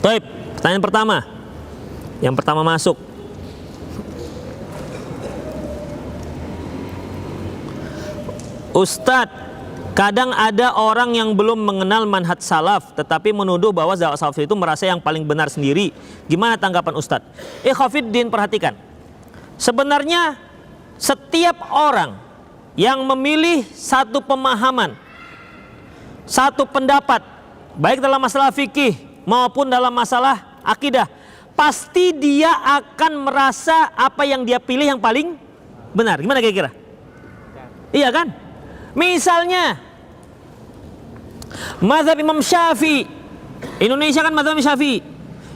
Baik, pertanyaan pertama. Yang pertama masuk. Ustadz, kadang ada orang yang belum mengenal manhaj salaf tetapi menuduh bahwa salaf itu merasa yang paling benar sendiri. Gimana tanggapan Ustadz? Khafiddin, perhatikan. Sebenarnya setiap orang yang memilih satu pemahaman, satu pendapat, baik dalam masalah fikih maupun dalam masalah akidah, pasti dia akan merasa apa yang dia pilih yang paling benar. Gimana kira-kira? Iya kan? Misalnya mazhab Imam Syafi'i, Indonesia kan mazhab Imam Syafi'i,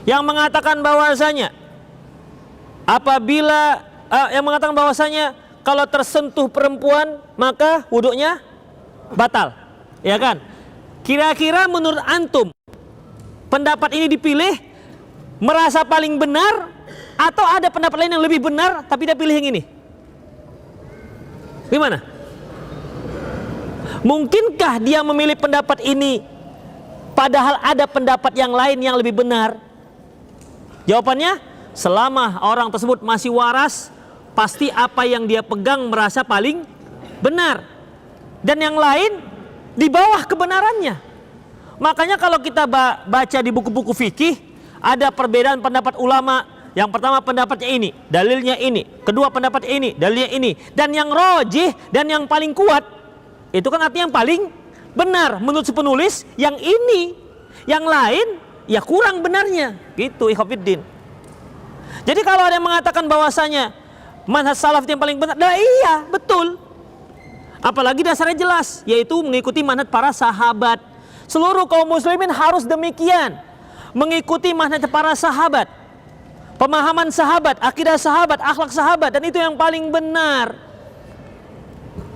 yang mengatakan bahwasanya apabila kalau tersentuh perempuan maka wuduknya batal, ya kan? Kira-kira menurut antum pendapat ini dipilih merasa paling benar, atau ada pendapat lain yang lebih benar tapi dia pilih yang ini? Gimana? Mungkinkah dia memilih pendapat ini padahal ada pendapat yang lain yang lebih benar? Jawabannya, selama orang tersebut masih waras, pasti apa yang dia pegang merasa paling benar, dan yang lain di bawah kebenarannya. Makanya kalau kita baca di buku-buku fikih, ada perbedaan pendapat ulama. Yang pertama pendapatnya ini, dalilnya ini. Kedua pendapat ini, dalilnya ini. Dan yang rojih dan yang paling kuat, itu kan artinya yang paling benar menurut si penulis. Yang ini, yang lain ya kurang benarnya. Gitu ikhwatiddin. Jadi kalau ada yang mengatakan bahwasanya manhaj salaf yang paling benar, nah iya betul. Apalagi dasarnya jelas, yaitu mengikuti manhaj para sahabat. Seluruh kaum muslimin harus demikian, mengikuti manhaj para sahabat, pemahaman sahabat, akidah sahabat, akhlak sahabat, dan itu yang paling benar.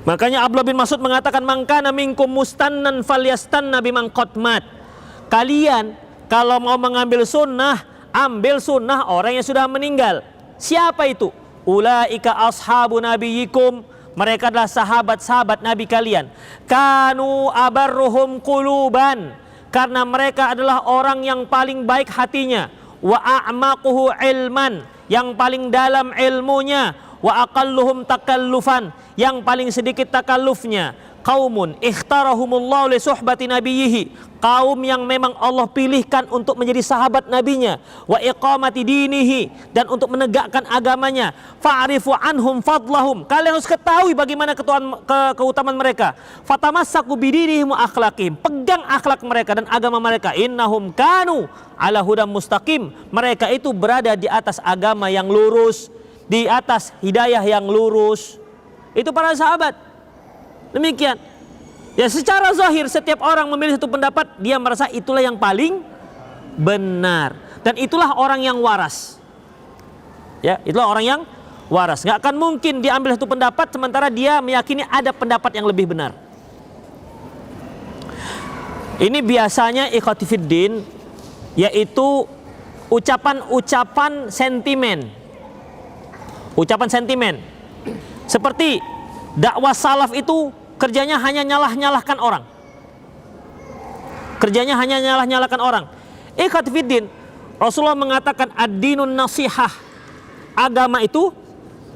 Makanya Abdullah bin Mas'ud mengatakan, "Man kana minkum mustannan falyastanna biman qad mat." Kalian kalau mau mengambil sunnah, ambil sunnah orang yang sudah meninggal. Siapa itu? Ulaika ashabu nabiyyikum. Mereka adalah sahabat-sahabat Nabi kalian. Kanu abarruhum quluban. Karena mereka adalah orang yang paling baik hatinya. Wa a'maquhu ilman. Yang paling dalam ilmunya. Wa aqalluhum takallufan. Yang paling sedikit takallufnya. Qaumun ikhtarahumullahu li suhbati nabiyhi. Kaum yang memang Allah pilihkan untuk menjadi sahabat nabinya. Wa iqamati dinihi. Dan untuk menegakkan agamanya. Fa'rifu anhum fadlahum. Kalian harus ketahui bagaimana keutamaan mereka. Fatamassaku bidinihim wa akhlaqihim. Pegang akhlak mereka dan agama mereka. Innahum kanu ala hudam mustaqim. Mereka itu berada di atas agama yang lurus, di atas hidayah yang lurus. Itu para sahabat. Demikian. Ya, secara zahir setiap orang memilih satu pendapat, dia merasa itulah yang paling benar, dan itulah orang yang waras. Ya, itulah orang yang waras. Nggak akan mungkin dia ambil satu pendapat sementara dia meyakini ada pendapat yang lebih benar. Ini biasanya ikhwati fiddin, yaitu ucapan-ucapan sentimen. Ucapan sentimen. Seperti dakwah salaf itu kerjanya hanya nyalah-nyalahkan orang. Kerjanya hanya nyalah-nyalahkan orang. Ikhwati fiddin, Rasulullah mengatakan ad-dinun nasihah. Agama itu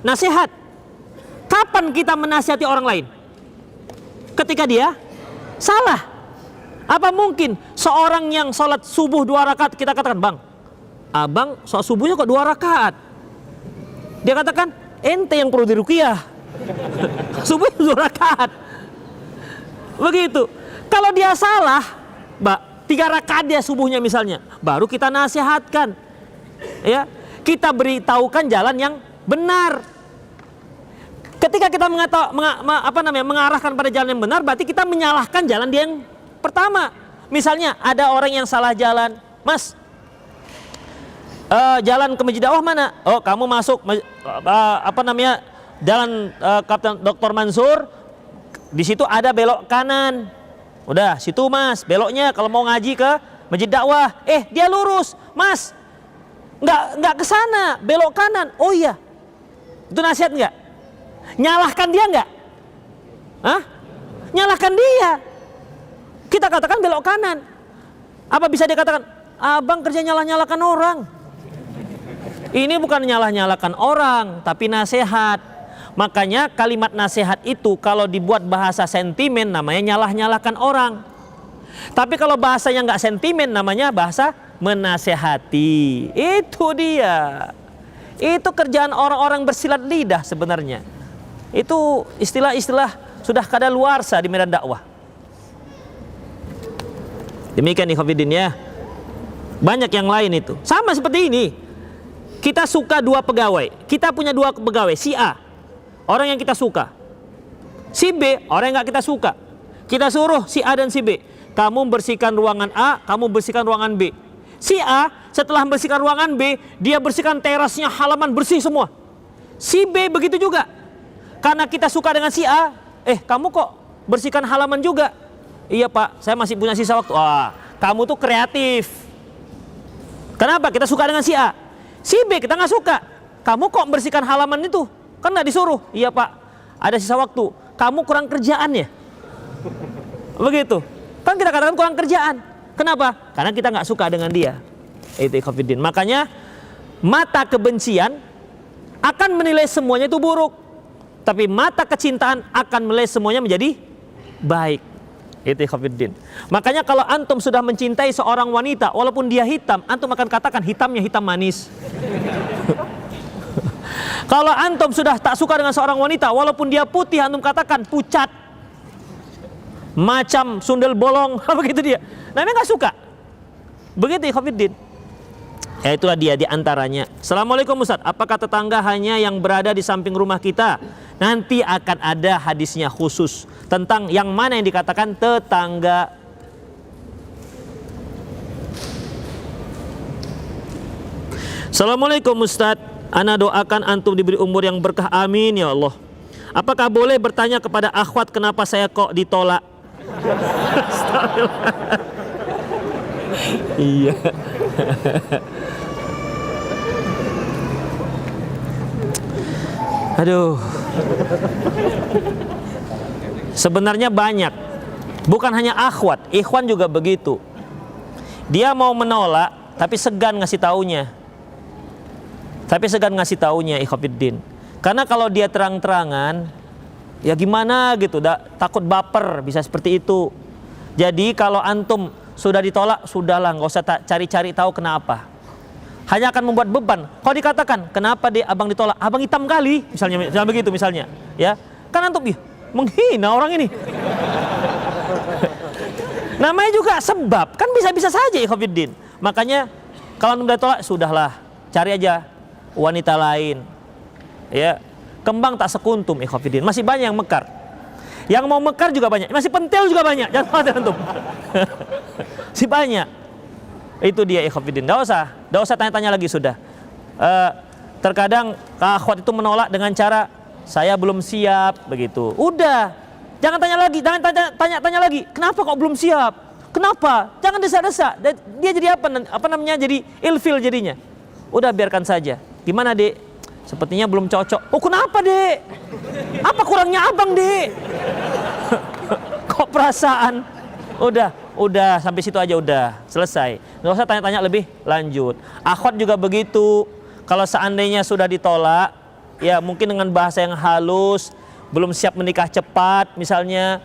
nasihat. Kapan kita menasihati orang lain? Ketika dia salah. Apa mungkin seorang yang sholat subuh 2 rakaat kita katakan, "Bang, abang sholat subuhnya kok 2 rakaat?" Dia katakan, "Ente yang perlu diruqyah." Subuh 2 rakaat. Begitu. Kalau dia salah, 3 rakaat dia subuhnya misalnya, baru kita nasihatkan. Ya, kita beritahukan jalan yang benar. Ketika kita mengarahkan pada jalan yang benar, berarti kita menyalahkan jalan dia yang pertama. Misalnya ada orang yang salah jalan, "Mas, jalan ke Masjid Dakwah mana?" "Oh, kamu masuk jalan Kapten Dr. Mansur, di situ ada belok kanan. Udah, situ Mas, beloknya kalau mau ngaji ke Masjid Dakwah." Dia lurus, "Mas, nggak ke sana, belok kanan." "Oh iya." Itu nasihat nggak? Nyalahkan dia nggak? Hah? Nyalahkan dia. Kita katakan belok kanan. Apa bisa dikatakan, "Abang kerja nyalah-nyalahkan orang"? Ini bukan nyalah-nyalahkan orang, tapi nasihat. Makanya kalimat nasihat itu kalau dibuat bahasa sentimen namanya nyalah-nyalahkan orang. Tapi kalau bahasanya nggak sentimen namanya bahasa menasehati. Itu dia. Itu kerjaan orang-orang bersilat lidah sebenarnya. Itu istilah-istilah sudah kadaluarsa di medan dakwah. Demikian ikhwatiddin ya. Banyak yang lain itu. Sama seperti ini. Kita suka 2 pegawai. Kita punya 2 pegawai, si A, orang yang kita suka. Si B, orang yang nggak kita suka. Kita suruh si A dan si B, kamu bersihkan ruangan A, kamu bersihkan ruangan B. Si A setelah bersihkan ruangan B, dia bersihkan terasnya, halaman bersih semua. Si B begitu juga. Karena kita suka dengan si A, kamu kok bersihkan halaman juga? "Iya Pak, saya masih punya sisa waktu." Wah, kamu tuh kreatif. Kenapa? Kita suka dengan si A. Si B kita nggak suka. "Kamu kok bersihkan halaman itu? Kan nggak disuruh." "Iya Pak, ada sisa waktu." "Kamu kurang kerjaan ya?" Begitu. Kan kita katakan kurang kerjaan. Kenapa? Karena kita nggak suka dengan dia. Itu ikhwatiddin. Makanya mata kebencian akan menilai semuanya itu buruk. Tapi mata kecintaan akan menilai semuanya menjadi baik. Itu ikhwatiddin. Makanya kalau antum sudah mencintai seorang wanita, walaupun dia hitam, antum akan katakan hitamnya hitam manis. Kalau antum sudah tak suka dengan seorang wanita, walaupun dia putih, antum katakan pucat, macam sundel bolong. Begitu dia. Namanya nggak suka. Begitu ikhwatiddin. Ya itulah dia di antaranya. Assalamualaikum Ustaz, apakah tetangga hanya yang berada di samping rumah kita? Nanti akan ada hadisnya khusus tentang yang mana yang dikatakan tetangga. Assalamualaikum Ustaz, ana doakan antum diberi umur yang berkah, amin ya Allah. Apakah boleh bertanya kepada akhwat kenapa saya kok ditolak? Iya. Aduh. Sebenarnya banyak. Bukan hanya akhwat, ikhwan juga begitu. Dia mau menolak tapi segan ngasih taunya. Ikhwatiddin. Karena kalau dia terang-terangan, ya gimana gitu, takut baper, bisa seperti itu. Jadi kalau antum sudah ditolak, sudahlah, nggak usah cari-cari tahu kenapa. Hanya akan membuat beban. Kalau dikatakan, kenapa abang ditolak? Abang hitam kali, misalnya begitu misalnya, ya. Kan antum menghina orang ini. Namanya juga sebab, kan bisa-bisa saja ikhwatiddin. Makanya kalau antum ditolak, sudahlah, cari aja wanita lain. Ya, kembang tak sekuntum ikhwatiddin. Masih banyak yang mekar. Yang mau mekar juga banyak, masih pentil juga banyak. Jangan khawatir antum. Masih banyak. Itu dia ikhwatiddin. Enggak usah tanya-tanya lagi sudah. Terkadang akhwat itu menolak dengan cara saya belum siap begitu. Udah, jangan tanya lagi, jangan tanya lagi. Kenapa kok belum siap? Kenapa? Jangan desak-desak. Dia jadi apa namanya? Jadi ilfil jadinya. Udah biarkan saja. Gimana, Dek? Sepertinya belum cocok. Oh, kenapa, Dek? Apa kurangnya abang, Dek? Kok perasaan? Udah sampai situ aja, udah selesai. Nggak usah tanya-tanya lebih lanjut. Akhwat juga begitu. Kalau seandainya sudah ditolak, ya mungkin dengan bahasa yang halus, belum siap menikah cepat misalnya,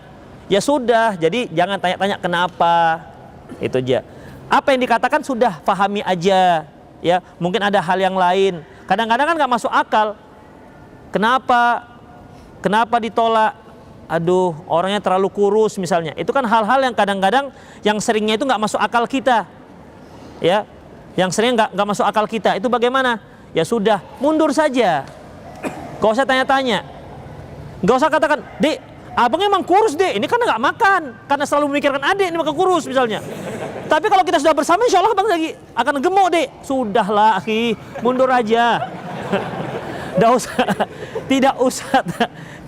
ya sudah. Jadi jangan tanya-tanya kenapa. Itu aja. Apa yang dikatakan sudah pahami aja. Ya mungkin ada hal yang lain. Kadang-kadang kan nggak masuk akal. Kenapa ditolak? Aduh, orangnya terlalu kurus misalnya. Itu kan hal-hal yang kadang-kadang yang seringnya itu nggak masuk akal kita, ya. Yang seringnya nggak masuk akal kita. Itu bagaimana? Ya sudah, mundur saja. Gak usah tanya-tanya. Gak usah katakan, Dek, abang emang kurus, Dek. Ini kan nggak makan, karena selalu memikirkan adik ini makan kurus misalnya. Tapi kalau kita sudah bersama, insya Allah abang lagi akan gemuk, Dek. Sudahlah, akhi, mundur aja. Tidak usah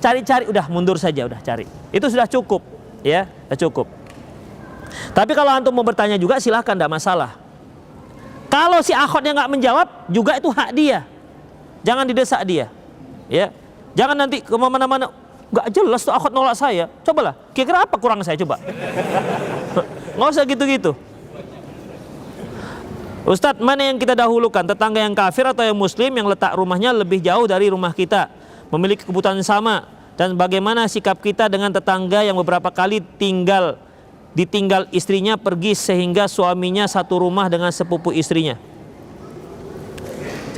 cari-cari, udah mundur saja, udah cari. Itu sudah cukup, ya, sudah cukup. Tapi kalau antum mau bertanya juga silahkan, tidak masalah. Kalau si akhwatnya nggak menjawab, juga itu hak dia. Jangan didesak dia, ya. Jangan nanti kemana-mana, nggak jelas tuh akhwat nolak saya. Cobalah, kira-kira apa kurang saya coba? Nggak usah gitu-gitu. Ustadz, mana yang kita dahulukan, tetangga yang kafir atau yang muslim yang letak rumahnya lebih jauh dari rumah kita, memiliki kebutuhan sama, dan bagaimana sikap kita dengan tetangga yang beberapa kali ditinggal istrinya pergi sehingga suaminya satu rumah dengan sepupu istrinya?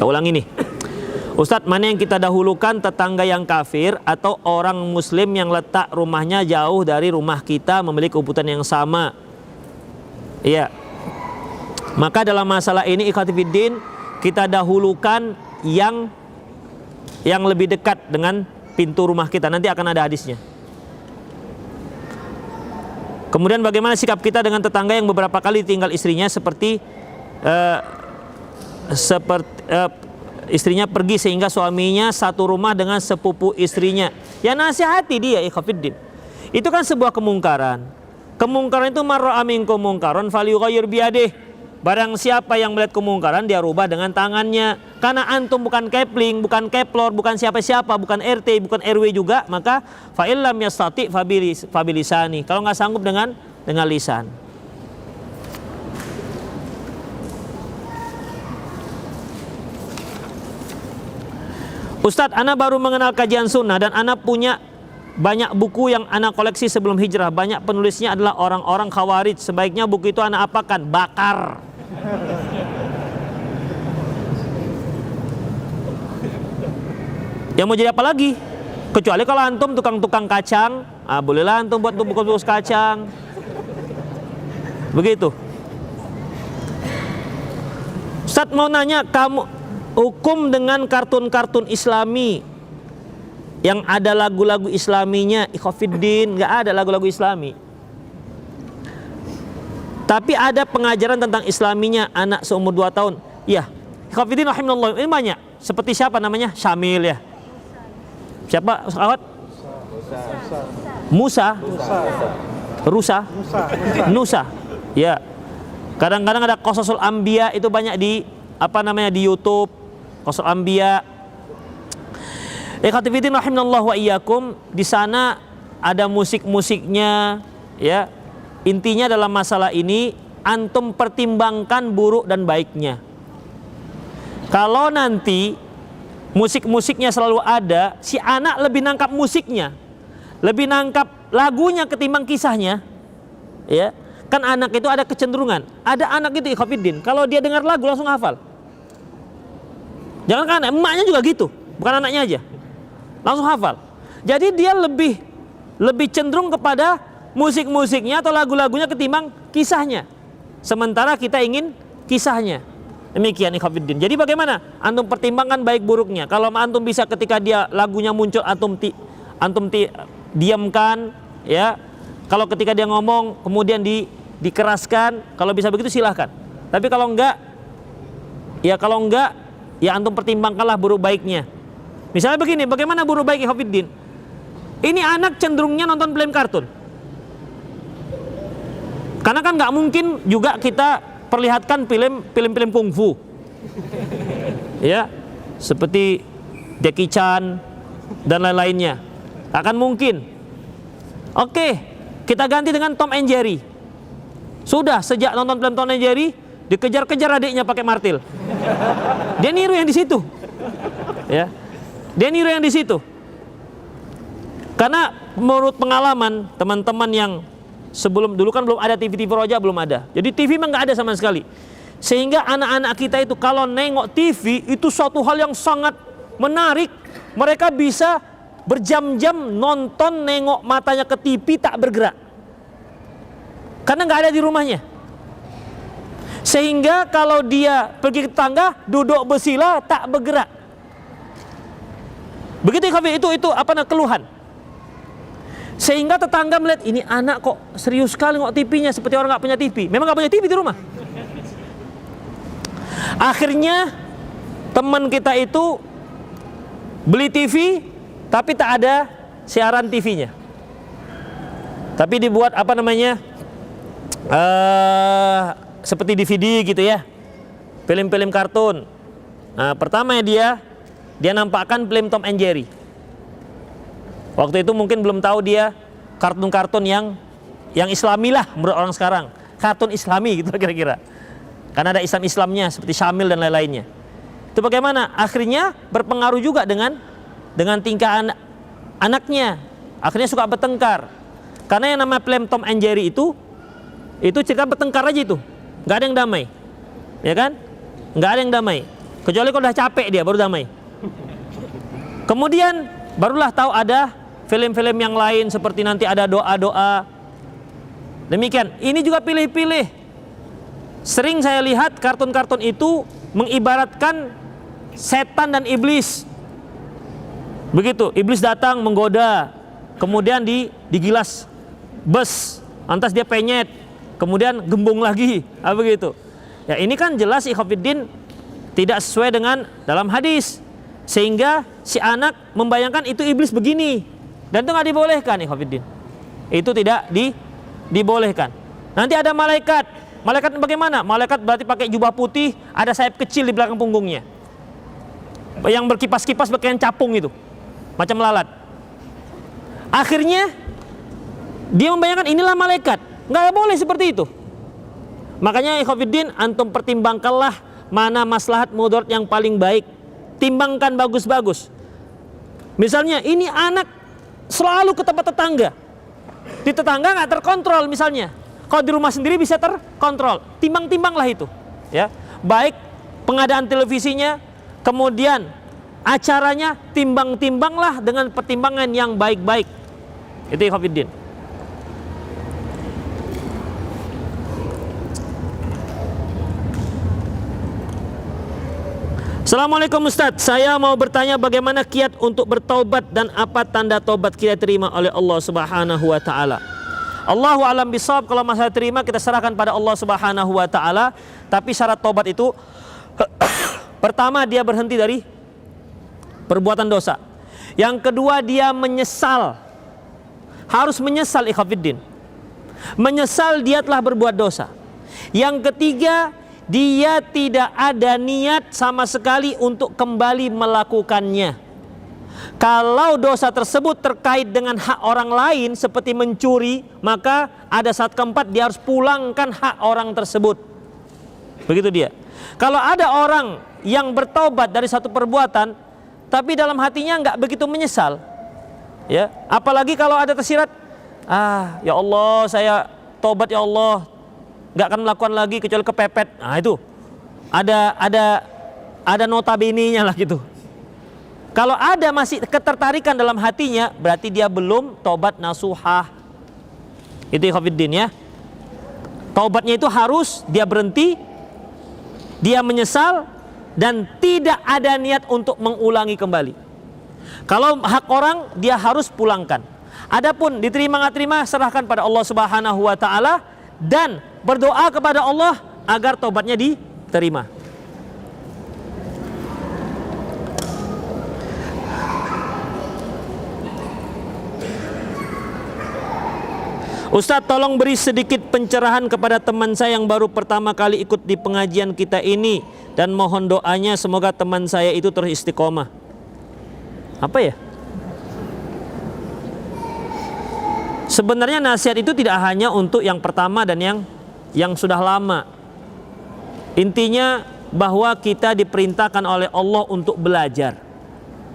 Saya ulang ini. Ustadz, mana yang kita dahulukan, tetangga yang kafir atau orang muslim yang letak rumahnya jauh dari rumah kita, memiliki kebutuhan yang sama? Iya. Maka dalam masalah ini ikhwatifiddin, kita dahulukan yang lebih dekat dengan pintu rumah kita. Nanti akan ada hadisnya. Kemudian bagaimana sikap kita dengan tetangga yang beberapa kali tinggal istrinya seperti istrinya pergi sehingga suaminya satu rumah dengan sepupu istrinya. Ya nasihati dia ikhwatifiddin. Itu kan sebuah kemungkaran. Kemungkaran itu marra minkum mungkaron falyughayyir biyadihi. Barang siapa yang melihat kemungkaran, dia rubah dengan tangannya. Karena antum bukan Kepling, bukan Keplor, bukan siapa-siapa, bukan RT, bukan RW juga, maka fa illam yastati fabilisani. Kalau nggak sanggup dengan lisan. Ustadz, ana baru mengenal kajian sunnah dan ana punya banyak buku yang ana koleksi sebelum hijrah. Banyak penulisnya adalah orang-orang khawarij. Sebaiknya buku itu ana apakan? Bakar. Yang mau jadi apa lagi? Kecuali kalau antum tukang-tukang kacang, bolehlah antum buat bungkus kacang. Begitu. Ustadz mau nanya, kamu hukum dengan kartun-kartun Islami yang ada lagu-lagu Islaminya, Ikhofiddin, nggak ada lagu-lagu Islami. Tapi ada pengajaran tentang Islaminya anak seumur 2 tahun. Ya, Ikhofiddin rahimahullah ini banyak. Seperti siapa namanya? Syamil ya. Siapa? Awat? Musa. Rusa. Nusa. Ya. Kadang-kadang ada Qososul Anbiya, itu banyak di di YouTube. Qososul Anbiya. Ikhwatifiddin rahimanallahu wa iyyakum, di sana ada musik-musiknya ya. Intinya dalam masalah ini antum pertimbangkan buruk dan baiknya. Kalau nanti musik-musiknya selalu ada, si anak lebih nangkap musiknya, lebih nangkap lagunya ketimbang kisahnya, ya. Kan anak itu ada kecenderungan, ada anak itu ikhwatifiddin, kalau dia dengar lagu langsung hafal. Jangan kan emaknya juga gitu, bukan anaknya aja, langsung hafal. Jadi dia lebih cenderung kepada musik-musiknya atau lagu-lagunya ketimbang kisahnya. Sementara kita ingin kisahnya. Demikian ikhwatifiddin. Jadi bagaimana? Antum pertimbangkan baik buruknya. Kalau antum bisa ketika dia lagunya muncul antum diamkan, ya. Kalau ketika dia ngomong kemudian dikeraskan, kalau bisa begitu silahkan. Tapi kalau enggak ya antum pertimbangkanlah buruk baiknya. Misalnya begini, bagaimana buruk baik ikhwatifiddin? Ini anak cenderungnya nonton film kartun. Karena kan nggak mungkin juga kita perlihatkan film-film kungfu, ya, seperti Jackie Chan dan lain-lainnya. Akan mungkin. Oke, kita ganti dengan Tom and Jerry. Sudah sejak nonton film Tom and Jerry, dikejar-kejar adiknya pakai martil. Dia niru yang di situ, ya. Dia niru yang di situ. Karena menurut pengalaman teman-teman yang sebelum dulu kan belum ada TV Roja, belum ada. Jadi TV memang nggak ada sama sekali. Sehingga anak-anak kita itu kalau nengok TV itu suatu hal yang sangat menarik. Mereka bisa berjam-jam nonton, nengok matanya ke TV tak bergerak. Karena nggak ada di rumahnya. Sehingga kalau dia pergi ke tetangga, duduk bersila tak bergerak. Begitu itu keluhan. Sehingga tetangga melihat ini anak kok serius sekali ngok TV-nya seperti orang nggak punya TV. Memang nggak punya TV di rumah. Akhirnya teman kita itu beli TV tapi tak ada siaran TV-nya. Tapi dibuat seperti DVD gitu ya. Film-film kartun. Nah, pertama dia nampakkan film Tom and Jerry. Waktu itu mungkin belum tahu dia kartun-kartun yang Islami lah menurut orang sekarang, kartun Islami gitu kira-kira. Karena ada Islamnya seperti Syamil dan lain-lainnya. Itu bagaimana? Akhirnya berpengaruh juga dengan tingkah anaknya. Akhirnya suka bertengkar. Karena yang nama film Tom and Jerry itu cerita bertengkar aja itu, nggak ada yang damai, ya kan? Nggak ada yang damai. Kecuali kalau udah capek dia baru damai. Kemudian barulah tahu ada film-film yang lain seperti nanti ada doa-doa. Demikian. Ini juga pilih-pilih. Sering saya lihat kartun-kartun itu mengibaratkan setan dan iblis. Begitu, iblis datang menggoda, kemudian digilas bes, lantas dia penyet, kemudian gembung lagi, begitu. Ya ini kan jelas ikhwatifiddin tidak sesuai dengan dalam hadis. Sehingga si anak membayangkan itu iblis begini. Dan itu nggak dibolehkan ikhwatifiddin. Itu tidak dibolehkan. Nanti ada malaikat Malaikat bagaimana? Malaikat berarti pakai jubah putih, ada sayap kecil di belakang punggungnya, yang berkipas-kipas pakaian capung itu, macam lalat. Akhirnya dia membayangkan inilah malaikat. Nggak boleh seperti itu. Makanya ikhwatiddin, antum pertimbangkanlah mana maslahat mudarat yang paling baik. Timbangkan bagus-bagus. Misalnya ini anak selalu ke tempat tetangga, di tetangga nggak terkontrol misalnya. Kalau di rumah sendiri bisa terkontrol. Timbang-timbanglah itu, ya. Baik pengadaan televisinya, kemudian acaranya, timbang-timbanglah dengan pertimbangan yang baik-baik. Itu ikhwatiddin. Assalamualaikum Ustadz, saya mau bertanya bagaimana kiat untuk bertaubat dan apa tanda taubat kita terima oleh Allah Subhanahu wa taala. Allahu alam bisawab. Kalau masalah terima kita serahkan pada Allah Subhanahu wa taala, tapi syarat taubat itu pertama dia berhenti dari perbuatan dosa. Yang kedua dia menyesal. Harus menyesal ikhwatiddin. Menyesal dia telah berbuat dosa. Yang ketiga, dia tidak ada niat sama sekali untuk kembali melakukannya. Kalau dosa tersebut terkait dengan hak orang lain seperti mencuri, maka ada saat keempat dia harus pulangkan hak orang tersebut. Begitu dia. Kalau ada orang yang bertaubat dari satu perbuatan tapi dalam hatinya nggak begitu menyesal, ya, apalagi kalau ada tersirat, ya Allah saya taubat ya Allah, nggak akan melakukan lagi kecuali kepepet. Nah itu ada notabene-nya lah gitu. Kalau ada masih ketertarikan dalam hatinya, berarti dia belum taubat nasuhah. Itu ikhwatiddin ya. Taubatnya itu harus dia berhenti, dia menyesal dan tidak ada niat untuk mengulangi kembali. Kalau hak orang dia harus pulangkan. Adapun diterima nggak terima serahkan pada Allah Subhanahu wa taala dan berdoa kepada Allah agar taubatnya diterima. Ustadz, tolong beri sedikit pencerahan kepada teman saya yang baru pertama kali ikut di pengajian kita ini dan mohon doanya semoga teman saya itu terus istiqomah. Apa ya? Sebenarnya nasihat itu tidak hanya untuk yang pertama dan yang sudah lama. Intinya bahwa kita diperintahkan oleh Allah untuk belajar.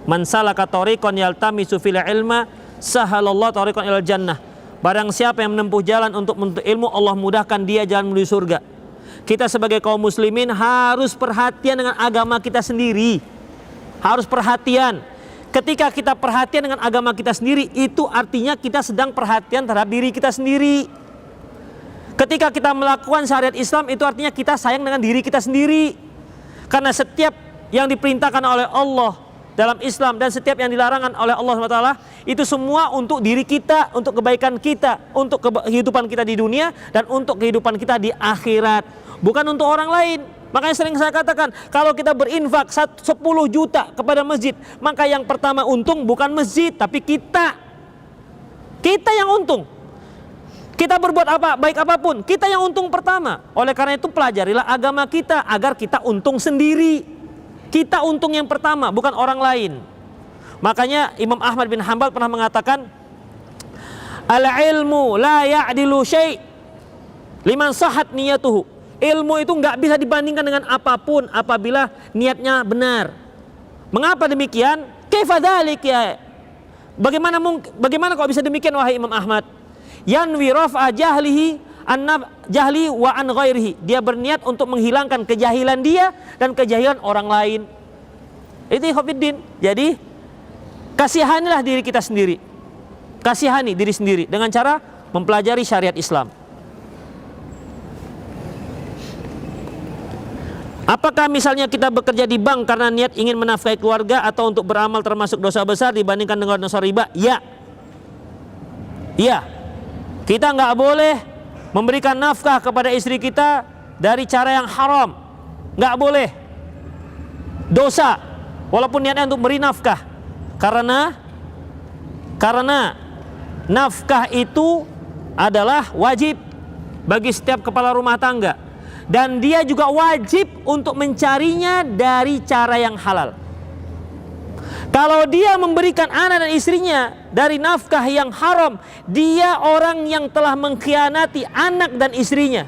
Man salaka tariqan yaltamisu fil ilma sahalallahu tariqan ilal jannah. Barang siapa yang menempuh jalan untuk menuntut ilmu, Allah mudahkan dia jalan menuju surga. Kita sebagai kaum muslimin harus perhatian dengan agama kita sendiri. Harus perhatian. Ketika kita perhatian dengan agama kita sendiri, itu artinya kita sedang perhatian terhadap diri kita sendiri. Ketika kita melakukan syariat Islam, itu artinya kita sayang dengan diri kita sendiri. Karena setiap yang diperintahkan oleh Allah dalam Islam dan setiap yang dilarangan oleh Allah SWT, itu semua untuk diri kita, untuk kebaikan kita, untuk kehidupan kita di dunia dan untuk kehidupan kita di akhirat, bukan untuk orang lain. Makanya sering saya katakan, kalau kita berinfak 10 juta kepada masjid, maka yang pertama untung bukan masjid, tapi kita yang untung. Kita berbuat apa, baik apapun, kita yang untung pertama. Oleh karena itu pelajarilah agama kita agar kita untung sendiri. Kita untung yang pertama, bukan orang lain. Makanya Imam Ahmad bin Hanbal pernah mengatakan, al-ilmu la ya'dilu syai' liman sahat niyatuhu. Ilmu itu nggak bisa dibandingkan dengan apapun apabila niatnya benar. Mengapa demikian? Kaifa dzalik ya? Bagaimana kok bisa demikian wahai Imam Ahmad? Yanwi raf'a jahlihi jahli wa an ghairihi. Dia berniat untuk menghilangkan kejahilan dia dan kejahilan orang lain. Itu ikhwatiddin. Jadi kasihanilah diri kita sendiri. Kasihani diri sendiri dengan cara mempelajari syariat Islam. Apakah misalnya kita bekerja di bank karena niat ingin menafkahi keluarga atau untuk beramal termasuk dosa besar dibandingkan dengan dosa riba? Ya. Ya. Kita nggak boleh memberikan nafkah kepada istri kita dari cara yang haram. Nggak boleh. Dosa. Walaupun niatnya untuk beri nafkah. Karena nafkah itu adalah wajib. bagi setiap kepala rumah tangga, dan dia juga wajib untuk mencarinya dari cara yang halal. Kalau dia memberikan anak dan istrinya dari nafkah yang haram, dia orang yang telah mengkhianati anak dan istrinya.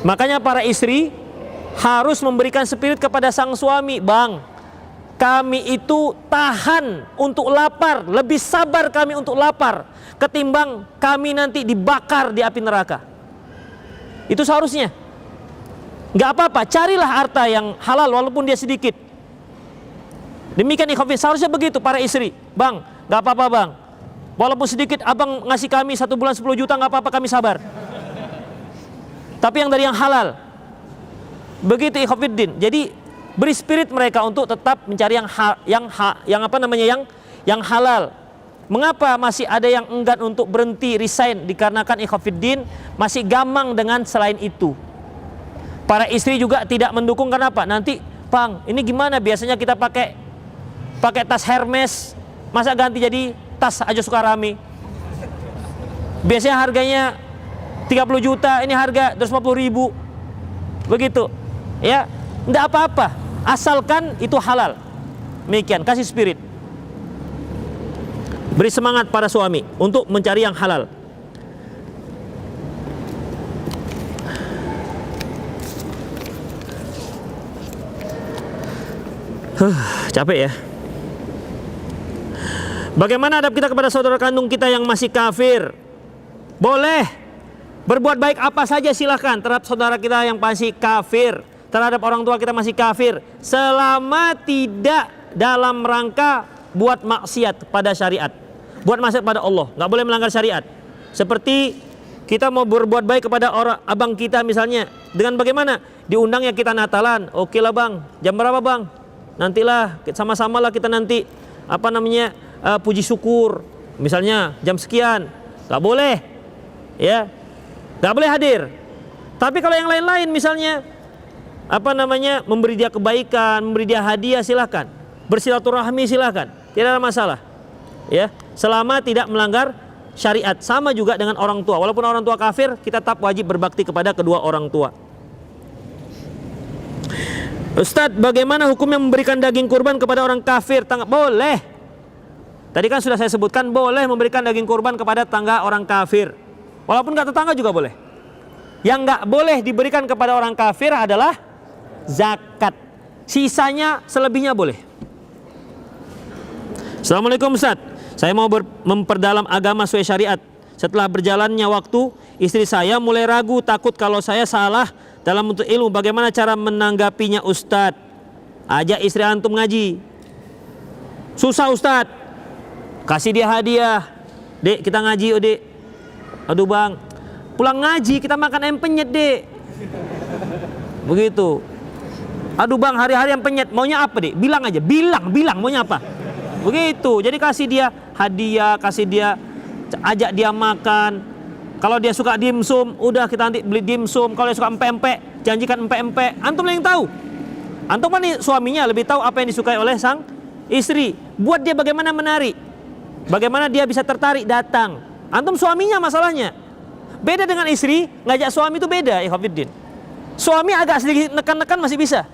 Makanya para istri harus memberikan spirit kepada sang suami. Bang, kami itu tahan untuk lapar, lebih sabar kami untuk lapar ketimbang kami nanti dibakar di api neraka. Itu seharusnya. Gak apa-apa, carilah harta yang halal walaupun dia sedikit. Demikian ikhwafid, seharusnya begitu para istri. Bang, gak apa-apa bang, walaupun sedikit abang ngasih kami 1 bulan 10 juta, gak apa-apa, kami sabar. Tapi yang dari yang halal. Begitu ikhwafiddin. Jadi beri spirit mereka untuk tetap mencari yang halal. Mengapa masih ada yang enggan untuk berhenti resign? Dikarenakan ikhwafiddin masih gamang dengan selain itu. Para istri juga tidak mendukung. Kenapa? Nanti bang, ini gimana, biasanya kita pakai tas Hermes, masa ganti jadi tas Aja Sukarami? Biasanya harganya 30 juta, ini harga 250 ribu. Begitu. Ya, enggak apa-apa, asalkan itu halal. Demikian, kasih spirit. Beri semangat para suami untuk mencari yang halal. Capek ya. Bagaimana adab kita kepada saudara kandung kita yang masih kafir? Boleh berbuat baik apa saja silahkan terhadap saudara kita yang masih kafir, terhadap orang tua kita masih kafir, selama tidak dalam rangka buat maksiat pada syariat, buat maksiat pada Allah. Nggak boleh melanggar syariat. Seperti kita mau berbuat baik kepada orang abang kita misalnya, dengan bagaimana? Diundang ya kita Natalan. Oke lah bang, jam berapa bang? Nantilah sama-sama lah kita nanti puji syukur, misalnya jam sekian. Nggak boleh, ya, nggak boleh hadir. Tapi kalau yang lain-lain misalnya memberi dia kebaikan, memberi dia hadiah, silahkan. Bersilaturahmi silahkan, tidak ada masalah, ya, selama tidak melanggar syariat. Sama juga dengan orang tua, walaupun orang tua kafir, kita tetap wajib berbakti kepada kedua orang tua. Ustadz, bagaimana hukumnya memberikan daging kurban kepada orang kafir? Boleh. Tadi kan sudah saya sebutkan, boleh memberikan daging kurban kepada tangga orang kafir. Walaupun nggak tetangga juga boleh. Yang nggak boleh diberikan kepada orang kafir adalah zakat. Sisanya selebihnya boleh. Assalamualaikum Ustadz, saya mau memperdalam agama sesuai syariat. Setelah berjalannya waktu, istri saya mulai ragu, takut kalau saya salah dalam menuntut ilmu. Bagaimana cara menanggapinya Ustadz? Ajak istri antum ngaji. Susah Ustadz, kasih dia hadiah. Dek, kita ngaji oh dek. Aduh bang, pulang ngaji kita makan empenyet dek. Begitu. Aduh bang, hari-hari empenyet, maunya apa dek? Bilang aja, bilang maunya apa. Begitu. Jadi kasih dia hadiah, ajak dia makan. Kalau dia suka dimsum, udah kita nanti beli dimsum. Kalau dia suka empek-empek, janjikan empek-empek. Antum yang tahu. Antum kan suaminya lebih tahu apa yang disukai oleh sang istri. Buat dia bagaimana menarik, bagaimana dia bisa tertarik datang. Antum suaminya masalahnya. Beda dengan istri, ngajak suami itu beda, ikhwatiddin. Suami agak sedikit nekan-nekan masih bisa.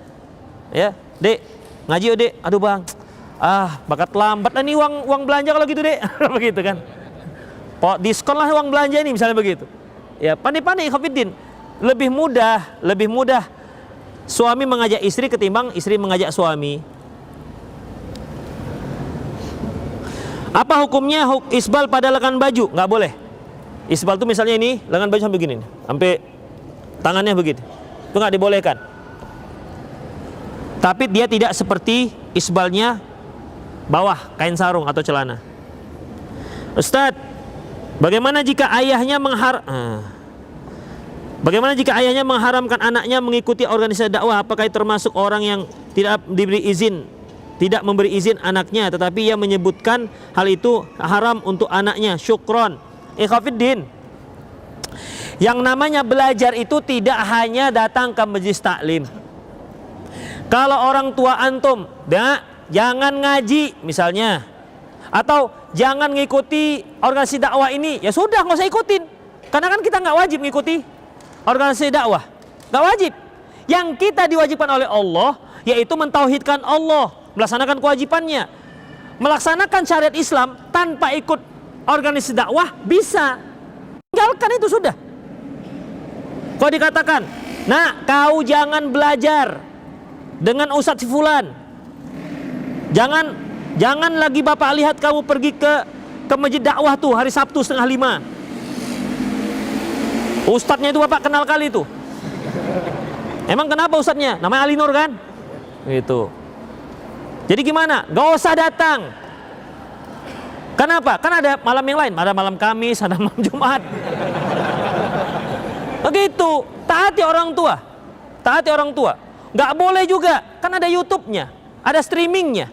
Ya, dek, ngaji oh dek. Aduh bang, bakat lambat lah nih uang belanja kalau gitu dek. Begitu kan. Diskon lah uang belanja ini misalnya begitu. Ya, pandai-pandai ikhwatiddin. Lebih mudah suami mengajak istri ketimbang istri mengajak suami. Apa hukumnya isbal pada lengan baju? Nggak boleh. Isbal itu misalnya ini, lengan baju sampai begini, sampai tangannya begitu. Itu nggak dibolehkan. Tapi dia tidak seperti isbalnya bawah kain sarung atau celana. Ustadz, bagaimana jika ayahnya mengharamkan anaknya mengikuti organisasi dakwah? Apakah itu termasuk orang yang tidak memberi izin anaknya, tetapi ia menyebutkan hal itu haram untuk anaknya? Syukron. Ikhwatiddin, yang namanya belajar itu tidak hanya datang ke majelis taklim. Kalau orang tua antum, jangan ngaji misalnya, atau jangan ngikuti organisasi dakwah ini, ya sudah nggak usah ikutin. Karena kan kita nggak wajib mengikuti organisasi dakwah, nggak wajib. Yang kita diwajibkan oleh Allah yaitu mentauhidkan Allah, melaksanakan kewajibannya, melaksanakan syariat Islam tanpa ikut organisasi dakwah bisa. Tinggalkan itu sudah. Kalau dikatakan, nah kau jangan belajar dengan Ustadz si Fulan, jangan lagi bapak lihat kamu pergi ke masjid dakwah tuh hari Sabtu 4:30. Ustadznya itu bapak kenal kali itu. Emang kenapa ustadznya? Namanya Ali Nur kan? Gitu. Jadi gimana? Gak usah datang. Kenapa? Kan ada malam yang lain, ada malam Kamis, ada malam Jumat. Begitu. Taati orang tua. Taati orang tua. Gak boleh juga, kan ada YouTube-nya, ada streamingnya.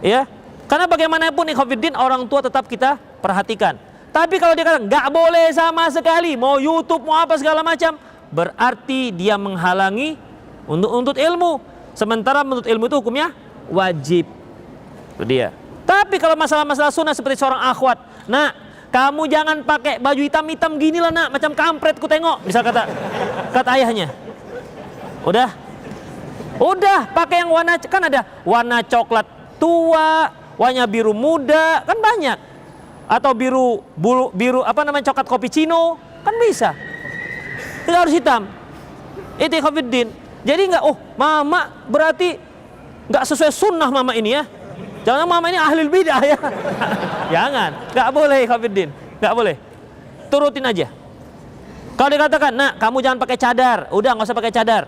Ya. Karena bagaimanapun ikhwatiddin, orang tua tetap kita perhatikan. Tapi kalau dia kata gak boleh sama sekali, mau YouTube, mau apa segala macam, berarti dia menghalangi untuk ilmu. Sementara menuntut ilmu itu hukumnya wajib. Itu dia. Tapi kalau masalah-masalah sunnah seperti seorang akhwat, nak, kamu jangan pakai baju hitam-hitam gini lah nak, macam kampret ku tengok. Misal kata ayahnya. Udah pakai yang warna, kan ada warna coklat tua, warna biru muda, kan banyak. Atau biru apa namanya, coklat cappuccino, kan bisa. Tidak harus hitam. Itu ikhwatiddin. Jadi enggak, oh mama berarti enggak sesuai sunnah mama ini ya. Jangan mama ini ahli bidah ya. Jangan, enggak boleh ikhwatiddin, enggak boleh. Turutin aja. Kalau dikatakan, nak kamu jangan pakai cadar, udah enggak usah pakai cadar.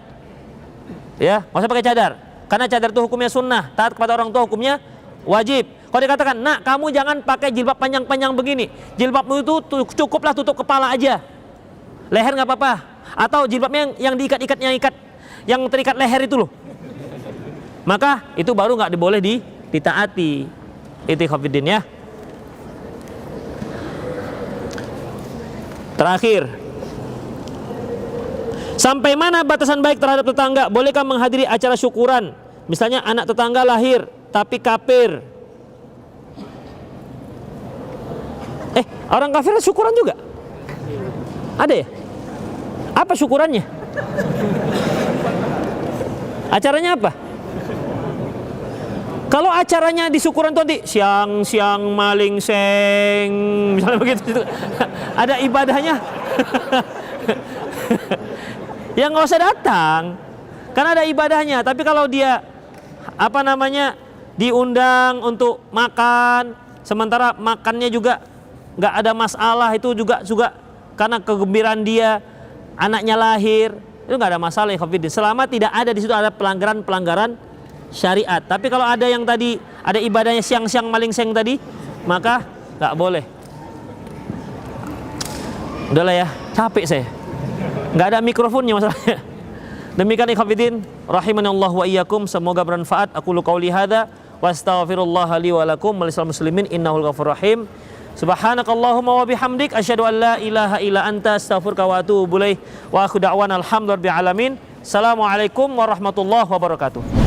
Ya, enggak usah pakai cadar. Karena cadar itu hukumnya sunnah, taat kepada orang tua hukumnya wajib. Kalau dikatakan, nak kamu jangan pakai jilbab panjang-panjang begini. Jilbabmu itu cukuplah tutup kepala aja. Leher nggak apa-apa. Atau jilbabnya yang yang terikat leher itu loh. Maka itu baru nggak boleh ditaati. Itu ikhwatiddin ya. Terakhir, sampai mana batasan baik terhadap tetangga? Bolehkah menghadiri acara syukuran? Misalnya anak tetangga lahir tapi kafir. Orang kafir syukuran juga? Ada ya? Apa syukurannya? Acaranya apa? Kalau acaranya di syukuran tuh nanti siang-siang maling seng, misalnya begitu, ada ibadahnya. Ya nggak usah datang, karena ada ibadahnya. Tapi kalau dia apa namanya diundang untuk makan, sementara makannya juga nggak ada masalah, itu juga karena kegembiraan dia, anaknya lahir, itu nggak ada masalah ya ikhwatiddin, selama tidak ada di situ ada pelanggaran syariat. Tapi kalau ada yang tadi ada ibadahnya siang-siang maling seng tadi, maka nggak boleh. Udahlah ya, capek saya, nggak ada mikrofonnya masalahnya. Demikian ikhwatiddin, rahimanallah wa iyyakum, semoga bermanfaat. Aku qauli hadza wa astaghfirullah li wa lakum wa lisal muslimin innahul ghafurur rahim. Subhanakallahumma wa bihamdik asyhadu an la ilaha illa anta astaghfiruka wa atubu ilaik wa akhu da'wana alhamdulillahi alamin. Assalamualaikum warahmatullahi wabarakatuh.